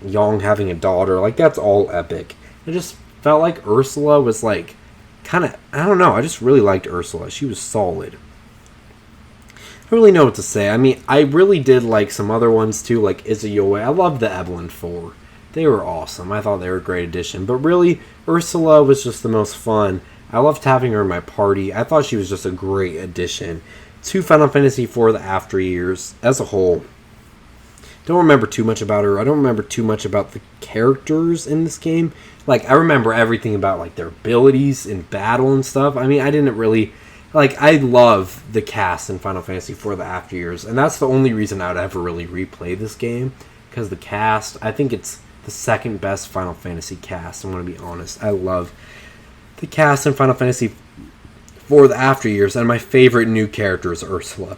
Yong having a daughter. Like, that's all epic. I just felt like Ursula was, like, kind of... I don't know. I just really liked Ursula. She was solid. I don't really know what to say. I mean, I really did like some other ones, too, like Izuyue. I loved the Evelyn 4. They were awesome. I thought they were a great addition. But really, Ursula was just the most fun. I loved having her in my party. I thought she was just a great addition to Final Fantasy IV the After Years as a whole. Don't remember too much about her. I don't remember too much about the characters in this game. Like, I remember everything about, like, their abilities in battle and stuff. I mean, I didn't really... Like, I love the cast in Final Fantasy IV the After Years, and that's the only reason I would ever really replay this game, because the cast, I think it's the second best Final Fantasy cast, I'm going to be honest. I love the cast in Final Fantasy IV the After Years, and my favorite new character is Ursula.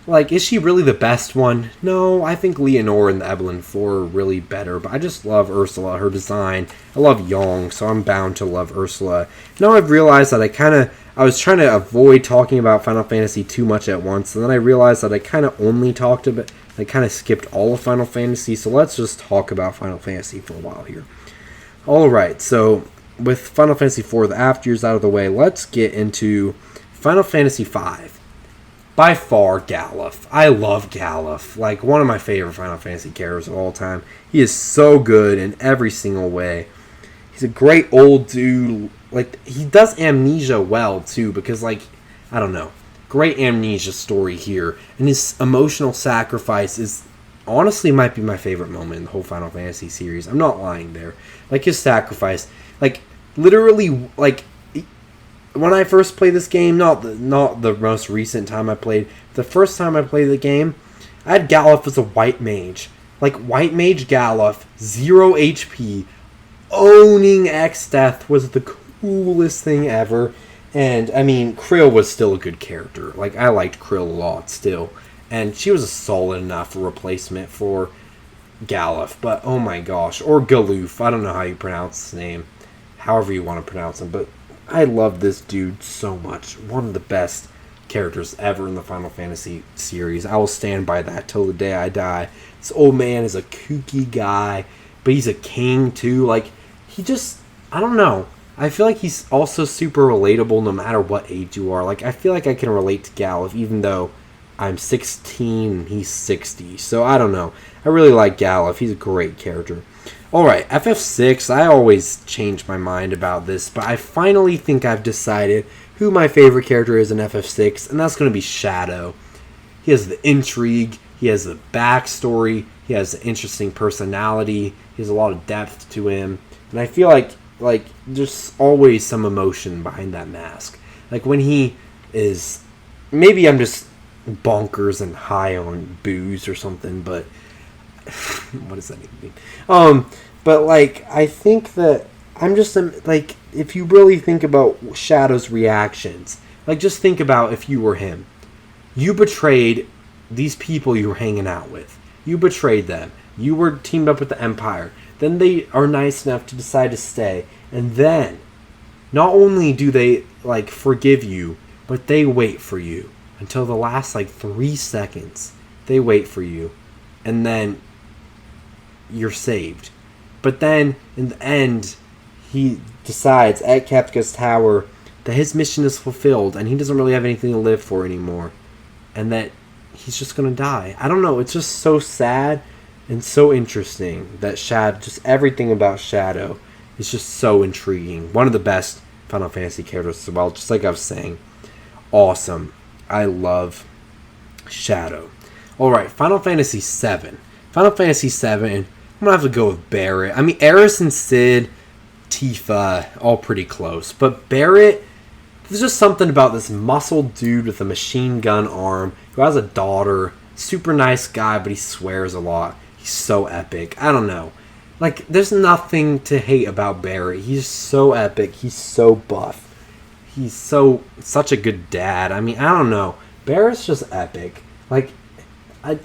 Like, is she really the best one? No, I think Leonore and the Evelyn 4 are really better, but I just love Ursula, her design. I love Yong, so I'm bound to love Ursula. Now I've realized that I was trying to avoid talking about Final Fantasy too much at once, and then I realized that I kind of only talked about... I kind of skipped all of Final Fantasy, so let's just talk about Final Fantasy for a while here. Alright, so with Final Fantasy IV the After Years out of the way, let's get into Final Fantasy V. By far, Galuf. I love Galuf. Like, one of my favorite Final Fantasy characters of all time. He is so good in every single way. He's a great old dude. Like, he does Amnesia well, too, because, like, I don't know. Great Amnesia story here. And his emotional sacrifice is, honestly, might be my favorite moment in the whole Final Fantasy series. I'm not lying there. Like, his sacrifice. Like, literally, like... When I first played this game, not the most recent time I played, the first time I played the game, I had Galuf as a white mage. Like, white mage Galuf, 0 HP, owning X-Death was the coolest thing ever. And, I mean, Krill was still a good character. Like, I liked Krill a lot still. And she was a solid enough replacement for Galuf. But, oh my gosh. Or Galuf. I don't know how you pronounce his name. However you want to pronounce him. But I love this dude so much. One of the best characters ever in the Final Fantasy series. I will stand by that till the day I die. This old man is a kooky guy, but he's a king too. Like, he just, I don't know. I feel like he's also super relatable no matter what age you are. Like, I feel like I can relate to Galuf even though I'm 16 and he's 60. So, I don't know. I really like Galuf. He's a great character. Alright, FF6, I always change my mind about this, but I finally think I've decided who my favorite character is in FF6, and that's going to be Shadow. He has the intrigue, he has the backstory, he has an interesting personality, he has a lot of depth to him, and I feel like there's always some emotion behind that mask. Like, when he is... Maybe I'm just bonkers and high on booze or something, but... what does that even mean? But, like, I think that I'm just, like, if you really think about Shadow's reactions, like, just think about if you were him. You betrayed these people you were hanging out with. You betrayed them. You were teamed up with the Empire. Then they are nice enough to decide to stay. And then, not only do they, like, forgive you, but they wait for you until the last, like, 3 seconds. They wait for you. And then you're saved. But then, in the end, he decides at Kefka's tower that his mission is fulfilled and he doesn't really have anything to live for anymore. And that he's just going to die. I don't know. It's just so sad and so interesting that just everything about Shadow is just so intriguing. One of the best Final Fantasy characters as well, just like I was saying. Awesome. I love Shadow. Alright, Final Fantasy VII. Final Fantasy VII, I'm going to have to go with Barret. I mean, Eris and Cid, Tifa, all pretty close. But Barret, there's just something about this muscled dude with a machine gun arm who has a daughter. Super nice guy, but he swears a lot. He's so epic. I don't know. Like, there's nothing to hate about Barret. He's so epic. He's so buff. He's such a good dad. I mean, I don't know. Barret's just epic. Like, I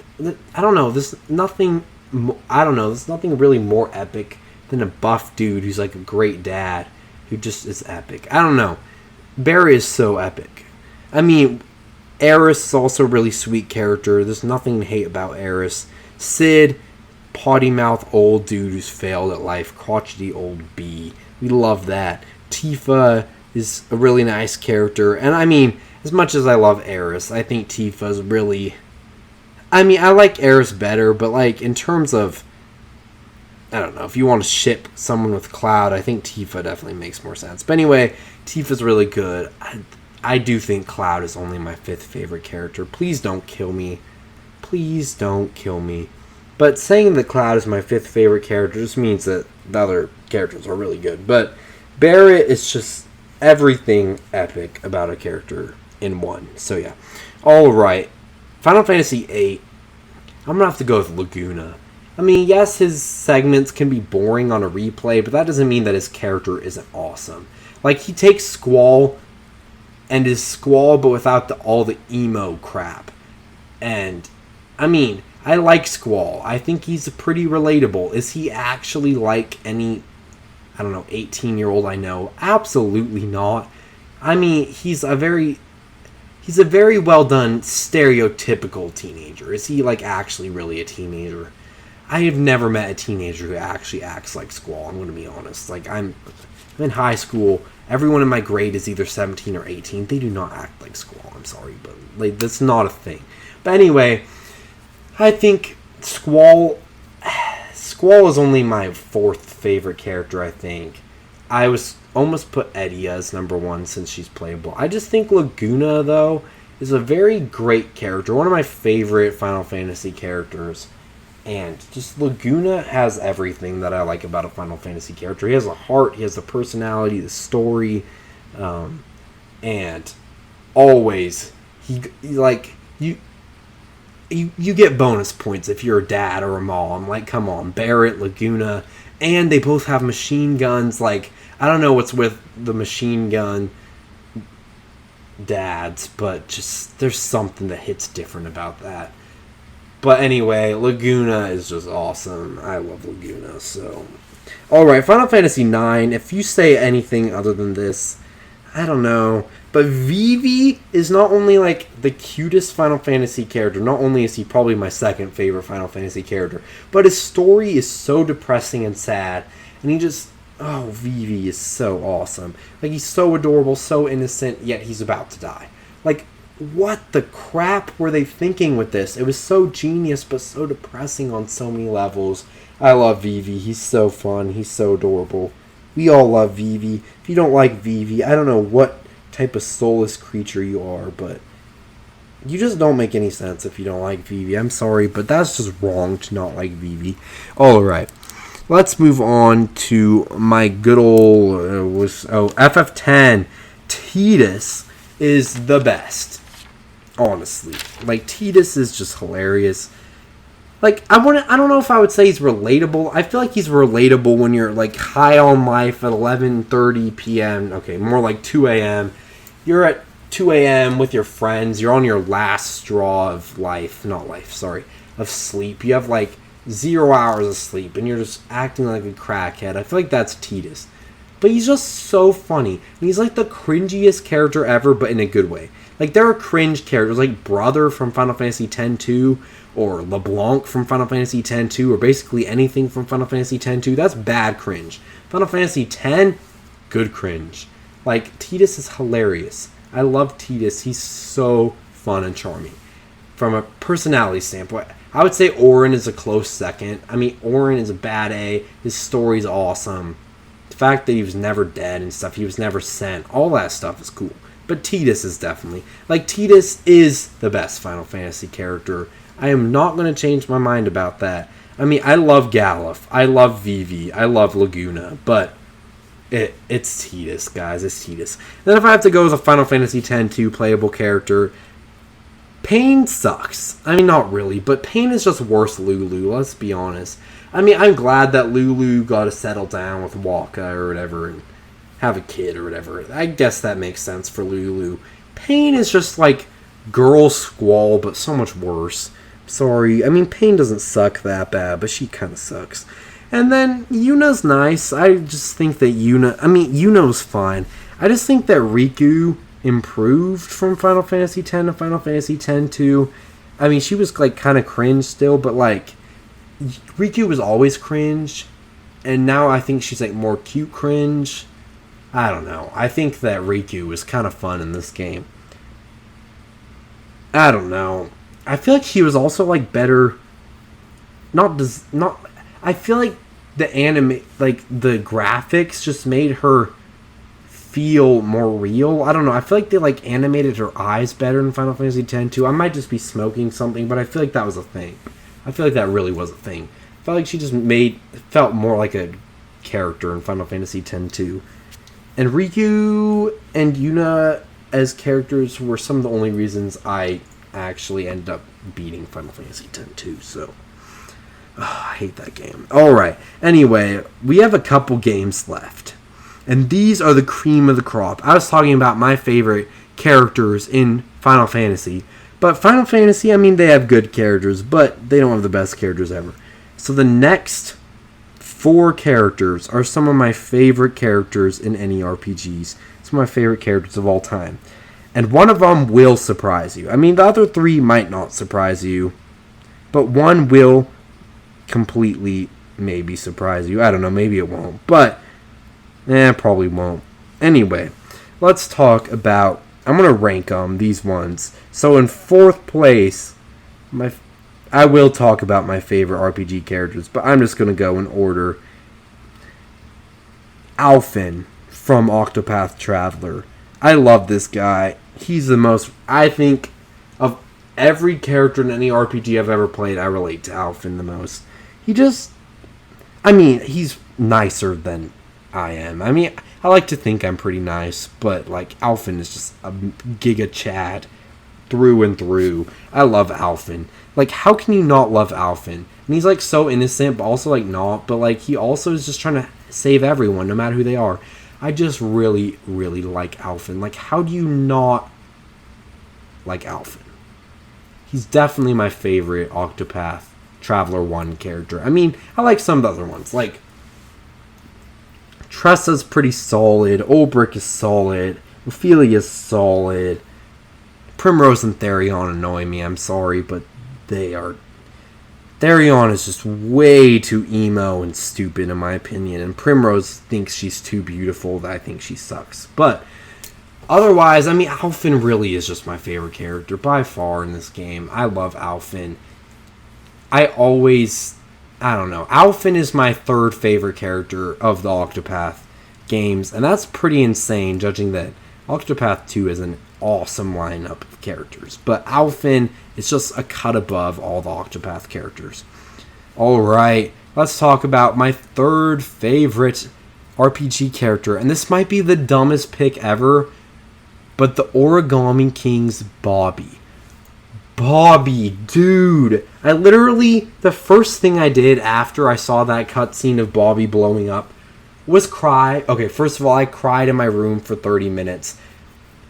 don't know. There's nothing really more epic than a buff dude who's like a great dad who just is epic. I don't know. Barret is so epic. I mean, Eris is also a really sweet character. There's nothing to hate about Eris. Cid, potty mouth old dude who's failed at life, crotchety old bee. We love that. Tifa is a really nice character. And I mean, as much as I love Eris, I think Tifa's really... I mean, I like Eris better, but like in terms of... I don't know, if you want to ship someone with Cloud, I think Tifa definitely makes more sense. But anyway, Tifa's really good. I do think Cloud is only my 5th favorite character. Please don't kill me. Please don't kill me. But saying that Cloud is my 5th favorite character just means that the other characters are really good. But Barret is just everything epic about a character in one. So yeah. Alright. Final Fantasy VIII. I'm going to have to go with Laguna. I mean, yes, his segments can be boring on a replay, but that doesn't mean that his character isn't awesome. Like, he takes Squall and is Squall, but without all the emo crap. And, I mean, I like Squall. I think he's pretty relatable. Is he actually like any, I don't know, 18-year-old I know? Absolutely not. I mean, he's a very well done stereotypical teenager. Is he, like, actually really a teenager? I have never met a teenager who actually acts like Squall, I'm going to be honest. Like, I'm in high school. Everyone in my grade is either 17 or 18. They do not act like Squall. I'm sorry, but like, that's not a thing. But anyway, I think Squall is only my 4th favorite character, I think. I was almost put Eddie as number 1 since she's playable. I just think Laguna, though, is a very great character. One of my favorite Final Fantasy characters. And just Laguna has everything that I like about a Final Fantasy character. He has a heart, he has the personality, the story, and always he like you get bonus points if you're a dad or a mom. Like, come on, Barret, Laguna, and they both have machine guns. Like, I don't know what's with the machine gun dads, but just there's something that hits different about that. But anyway, Laguna is just awesome. I love Laguna, so... Alright, Final Fantasy IX. If you say anything other than this, I don't know. But Vivi is not only, like, the cutest Final Fantasy character. Not only is he probably my 2nd favorite Final Fantasy character, but his story is so depressing and sad. And he just... Oh, Vivi is so awesome. Like, he's so adorable, so innocent, yet he's about to die. Like... What the crap were they thinking with this? It was so genius, but so depressing on so many levels. I love Vivi. He's so fun. He's so adorable. We all love Vivi. If you don't like Vivi, I don't know what type of soulless creature you are, but you just don't make any sense if you don't like Vivi. I'm sorry, but that's just wrong to not like Vivi. Alright. Let's move on to my good old FF10. Tidus is the best. Honestly, like, Tidus is just hilarious. Like, I don't know if I would say he's relatable. I feel like he's relatable when you're, like, high on life at 11:30 p.m. Okay, more like 2 a.m. You're at 2 a.m. with your friends. You're on your last straw of of sleep. You have, like, 0 hours of sleep, and you're just acting like a crackhead. I feel like that's Tidus. But he's just so funny. And he's, like, the cringiest character ever, but in a good way. Like, there are cringe characters, like Brother from Final Fantasy X-2, or LeBlanc from Final Fantasy X-2, or basically anything from Final Fantasy X-2. That's bad cringe. Final Fantasy X, good cringe. Like, Tidus is hilarious. I love Tidus. He's so fun and charming. From a personality standpoint, I would say Auron is a close second. I mean, Auron is a bad A. His story's awesome. The fact that he was never dead and stuff, he was never sent, all that stuff is cool. But Tidus is definitely... Like, Tidus is the best Final Fantasy character. I am not going to change my mind about that. I mean, I love Galuf. I love Vivi. I love Laguna. But it's Tidus, guys. It's Tidus. Then if I have to go with a Final Fantasy X-2 playable character, Pain sucks. I mean, not really. But Pain is just worse Lulu. Let's be honest. I mean, I'm glad that Lulu got to settle down with Waka or whatever and have a kid or whatever. I guess that makes sense for Lulu. Pain is just like girl Squall, but so much worse. Sorry. I mean, Pain doesn't suck that bad, but she kind of sucks. And then Yuna's nice. I just think that Yuna's fine. I just think that Riku improved from Final Fantasy X to Final Fantasy X-2. I mean, she was like kind of cringe still, but like Riku was always cringe, and now I think she's like more cute cringe. I don't know. I think that Riku was kind of fun in this game. I don't know. I feel like she was also like better. I feel like the the graphics just made her feel more real. I don't know. I feel like they like animated her eyes better in Final Fantasy X too. I might just be smoking something, but I feel like that was a thing. I feel like that really was a thing. I felt like she just felt more like a character in Final Fantasy X too. And Riku and Yuna as characters were some of the only reasons I actually ended up beating Final Fantasy X too. So I hate that game. Alright, anyway, we have a couple games left. And these are the cream of the crop. I was talking about my favorite characters in Final Fantasy. But Final Fantasy, I mean, they have good characters, but they don't have the best characters ever. So the next 4 characters are some of my favorite characters in any RPGs. Some of my favorite characters of all time. And one of them will surprise you. I mean, the other 3 might not surprise you. But one will completely maybe surprise you. I don't know, maybe it won't. But, probably won't. Anyway, let's talk about... I'm going to rank them, these ones. So in 4th place, I will talk about my favorite RPG characters, but I'm just going to go in order. Alphen from Octopath Traveler. I love this guy. He's the most, I think, of every character in any RPG I've ever played, I relate to Alphen the most. He's nicer than I am. I mean, I like to think I'm pretty nice, but like Alphen is just a giga Chad through and through. I love Alphen. Like, how can you not love Alphen? And he's like so innocent, but also like not. But like he also is just trying to save everyone, no matter who they are. I just really, really like Alphen. Like, how do you not like Alphen? He's definitely my favorite Octopath Traveler 1 character. I mean, I like some of the other ones. Like, Tressa's pretty solid. Ulbrich is solid. Ophelia is solid. Primrose and Therion annoy me. I'm sorry, but they are... Therion is just way too emo and stupid, in my opinion. And Primrose thinks she's too beautiful that I think she sucks. But otherwise, I mean, Alphen really is just my favorite character by far in this game. I love Alphen. I don't know. Alphen is my 3rd favorite character of the Octopath games. And that's pretty insane, judging that Octopath 2 is an awesome lineup of characters. But Alphen is just a cut above all the Octopath characters. Alright, let's talk about my 3rd favorite RPG character. And this might be the dumbest pick ever, but the Origami King's Bobby. Bobby, dude. The first thing I did after I saw that cutscene of Bobby blowing up was cry. Okay, first of all, I cried in my room for 30 minutes.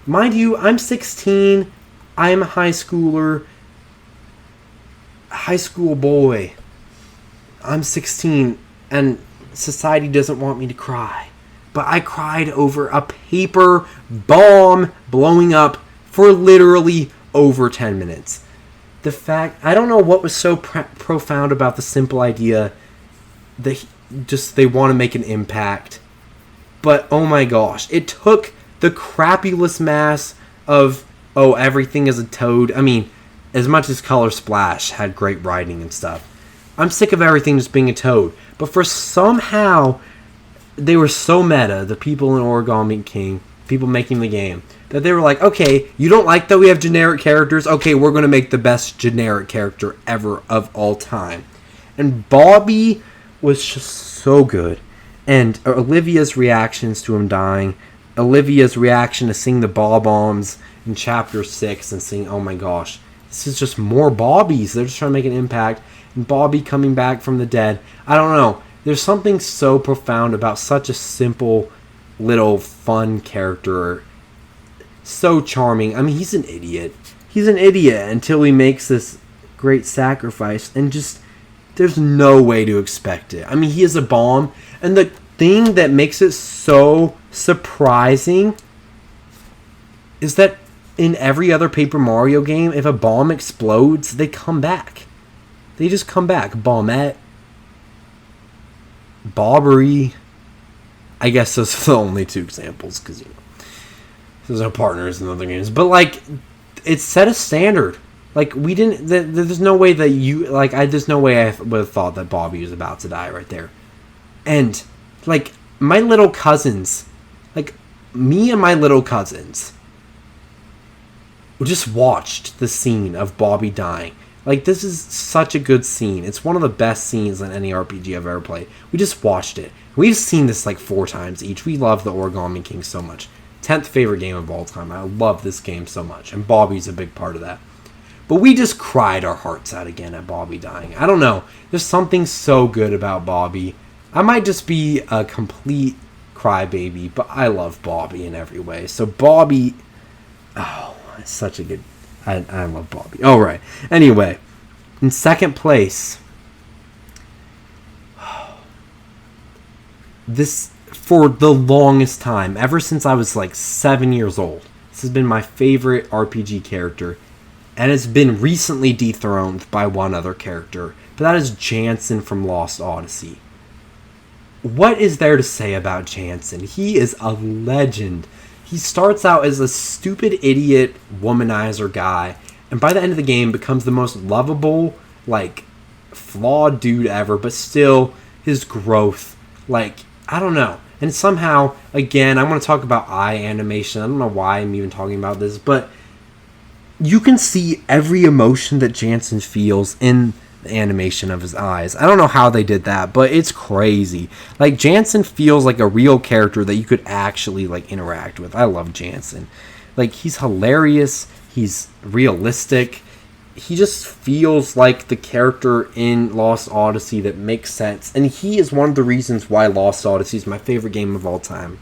Mind you, I'm 16. I'm a high schooler. High school boy. I'm 16, and society doesn't want me to cry. But I cried over a paper bomb blowing up for literally over 10 minutes. I don't know what was so profound about the simple idea that they want to make an impact. But oh my gosh, it took the crapulous mass of, everything is a toad. I mean, as much as Color Splash had great writing and stuff, I'm sick of everything just being a toad. But for somehow, they were so meta, the people in Origami King, people making the game, that they were like, okay, you don't like that we have generic characters? Okay, we're going to make the best generic character ever of all time. And Bobby was just so good. And Olivia's reactions to him dying, Olivia's reaction to seeing the bob-ombs in Chapter 6 and seeing, oh my gosh, this is just more Bobbies. They're just trying to make an impact. And Bobby coming back from the dead. I don't know. There's something so profound about such a simple, little, fun character. So charming. I mean, he's an idiot. He's an idiot until he makes this great sacrifice. And just, there's no way to expect it. I mean, he is a bomb. And thing that makes it so surprising is that in every other Paper Mario game, if a bomb explodes, they come back. They just come back. Bombette, Bobbery. I guess those are the only two examples, because, there's no partners in other games. But, like, it's set a standard. Like, we didn't... There's no way that you... Like, there's no way I would have thought that Bobby was about to die right there. And, like, my little cousins... Like, me and my little cousins... We just watched the scene of Bobby dying. Like, this is such a good scene. It's one of the best scenes in any RPG I've ever played. We just watched it. We've seen this like 4 times each. We love the Origami King so much. 10th favorite game of all time. I love this game so much. And Bobby's a big part of that. But we just cried our hearts out again at Bobby dying. I don't know. There's something so good about Bobby. I might just be a complete crybaby, but I love Bobby in every way. So Bobby... Oh... Such a good... I love Bobby. All right. Anyway, in second place, this, for the longest time, ever since I was like 7 years old, this has been my favorite RPG character, and it's been recently dethroned by one other character, but that is Jansen from Lost Odyssey. What is there to say about Jansen? He is a legend. He starts out as a stupid idiot womanizer guy, and by the end of the game becomes the most lovable, like, flawed dude ever, but still, his growth, like, I don't know. And somehow, again, I want to talk about eye animation. I don't know why I'm even talking about this, but you can see every emotion that Jansen feels in the animation of his eyes. I don't know how they did that, but it's crazy. Like, Jansen feels like a real character that you could actually, like, interact with. I love Jansen. Like, he's hilarious. He's realistic. He just feels like the character in Lost Odyssey that makes sense. And he is one of the reasons why Lost Odyssey is my favorite game of all time.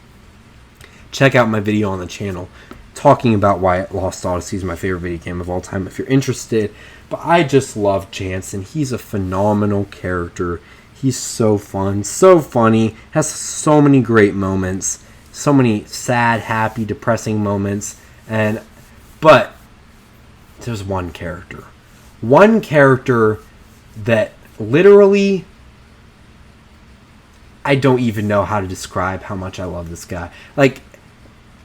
Check out my video on the channel talking about why Lost Odyssey is my favorite video game of all time if you're interested. But I just love Jansen. He's a phenomenal character. He's so fun, so funny, has so many great moments, so many sad, happy, depressing moments. But there's one character that literally, I don't even know how to describe how much I love this guy. Like,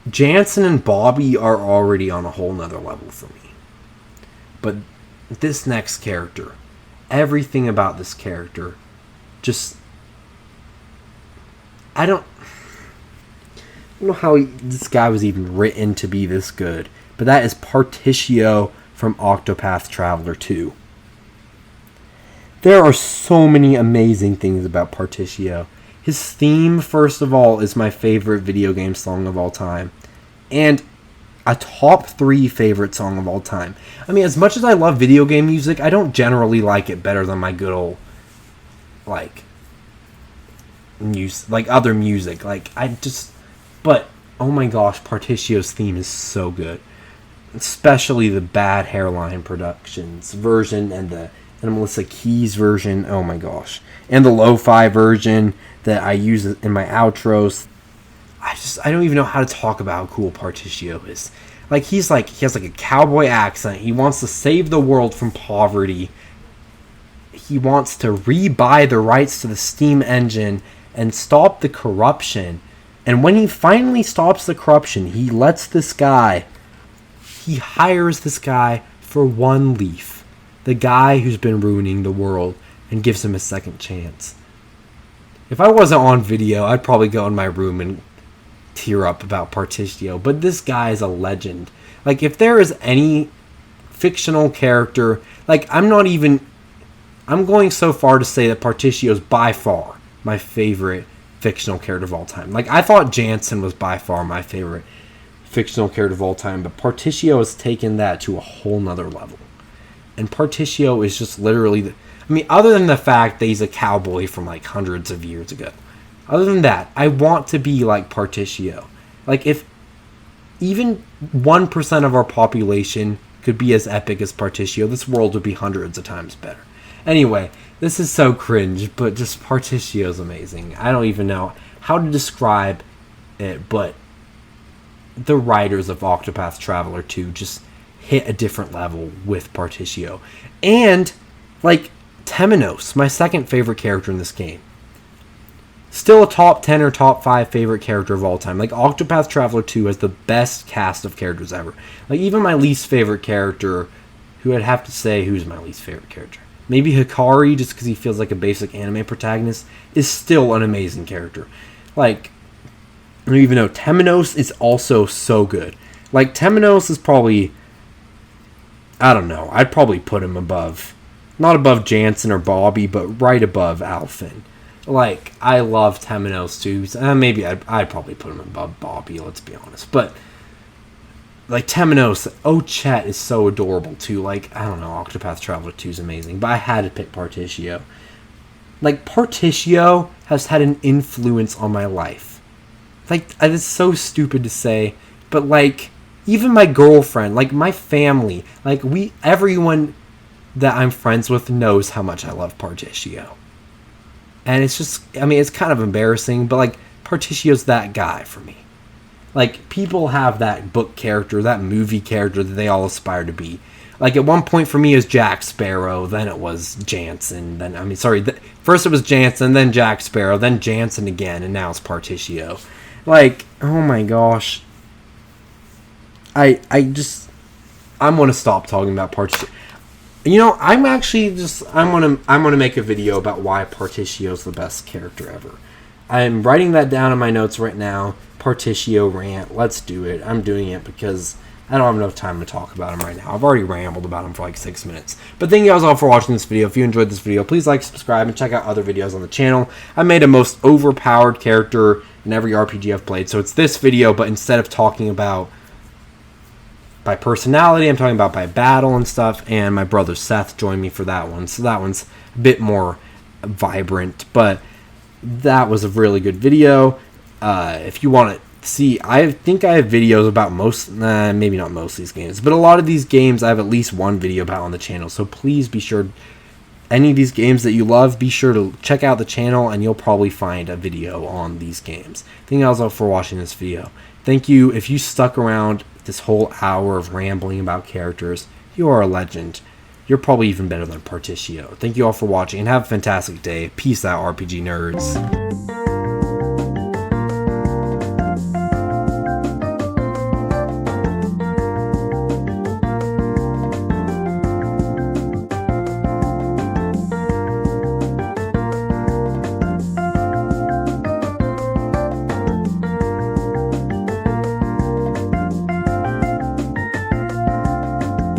Jansen and Bobby are already on a whole nother level for me. But this next character, everything about this character, just... I don't know how this guy was even written to be this good. But that is Particio from Octopath Traveler II. There are so many amazing things about Particio. His theme, first of all, is my favorite video game song of all time. And a top 3 favorite song of all time. I mean, as much as I love video game music, I don't generally like it better than my good old, like, other music. Like, but, oh my gosh, Particio's theme is so good. Especially the Bad Hairline Productions version and the Melissa Keys version. Oh my gosh. And the lo-fi version that I use in my outros. I don't even know how to talk about how cool Particio is. Like, he has like a cowboy accent. He wants to save the world from poverty. He wants to rebuy the rights to the steam engine and stop the corruption. And when he finally stops the corruption, he hires this guy for one leaf. The guy who's been ruining the world, and gives him a second chance. If I wasn't on video, I'd probably go in my room and tear up about Particio. But this guy is a legend. Like, if there is any fictional character, like, I'm going so far to say that Particio is by far my favorite fictional character of all time. Like, I thought Jansen was by far my favorite fictional character of all time, but Particio has taken that to a whole nother level. And Particio is just literally other than the fact that he's a cowboy from like hundreds of years ago, other than that, I want to be like Particio. Like, if even 1% of our population could be as epic as Particio, this world would be hundreds of times better. Anyway, this is so cringe, but just Particio's amazing. I don't even know. how to describe it, but the writers of Octopath Traveler 2 just hit a different level with Partitio. And, like, Temenos, my second favorite character in this game. Still a top 10 or top 5 favorite character of all time. Like, Octopath Traveler 2 has the best cast of characters ever. Like, even my least favorite character, who I'd have to say who's my least favorite character, maybe Hikari, just because he feels like a basic anime protagonist, is still an amazing character. Like, I don't even know, Temenos is also so good. Like, Temenos is probably, I don't know, I'd probably put him above, not above Jansen or Bobby, but right above Alphen. Like, I love Temenos too. Maybe I'd probably put him above Bobby, let's be honest. But, like, Temenos, Chet is so adorable too. Like, I don't know, Octopath Traveler 2 is amazing. But I had to pick Partitio. Like, Partitio has had an influence on my life. Like, it's so stupid to say, but, like, even my girlfriend, like, my family, like, everyone that I'm friends with knows how much I love Partitio. And it's just, I mean, it's kind of embarrassing, but, like, Partitio's that guy for me. Like, people have that book character, that movie character that they all aspire to be. Like, at one point for me it was Jack Sparrow, then it was Jansen, first it was Jansen, then Jack Sparrow, then Jansen again, and now it's Partitio. Like, oh my gosh. I'm going to stop talking about Partitio. You know, I'm going to make a video about why Partitio's the best character ever. I'm writing that down in my notes right now. Partitio rant. Let's do it. I'm doing it because I don't have enough time to talk about him right now. I've already rambled about him for like 6 minutes. But thank you guys all for watching this video. If you enjoyed this video, please like, subscribe, and check out other videos on the channel. I made a most overpowered character in every RPG I've played. So it's this video, but instead of talking about by personality, I'm talking about by battle and stuff, and my brother Seth joined me for that one, so that one's a bit more vibrant, but that was a really good video. If you want to see, I think I have videos about maybe not most of these games, but a lot of these games I have at least one video about on the channel, so please be sure, any of these games that you love, be sure to check out the channel, and you'll probably find a video on these games. Thank you also for watching this video. Thank you, if you stuck around this whole hour of rambling about characters, you are a legend. You're probably even better than Partitio. Thank you all for watching, and have a fantastic day. Peace out, RPG nerds.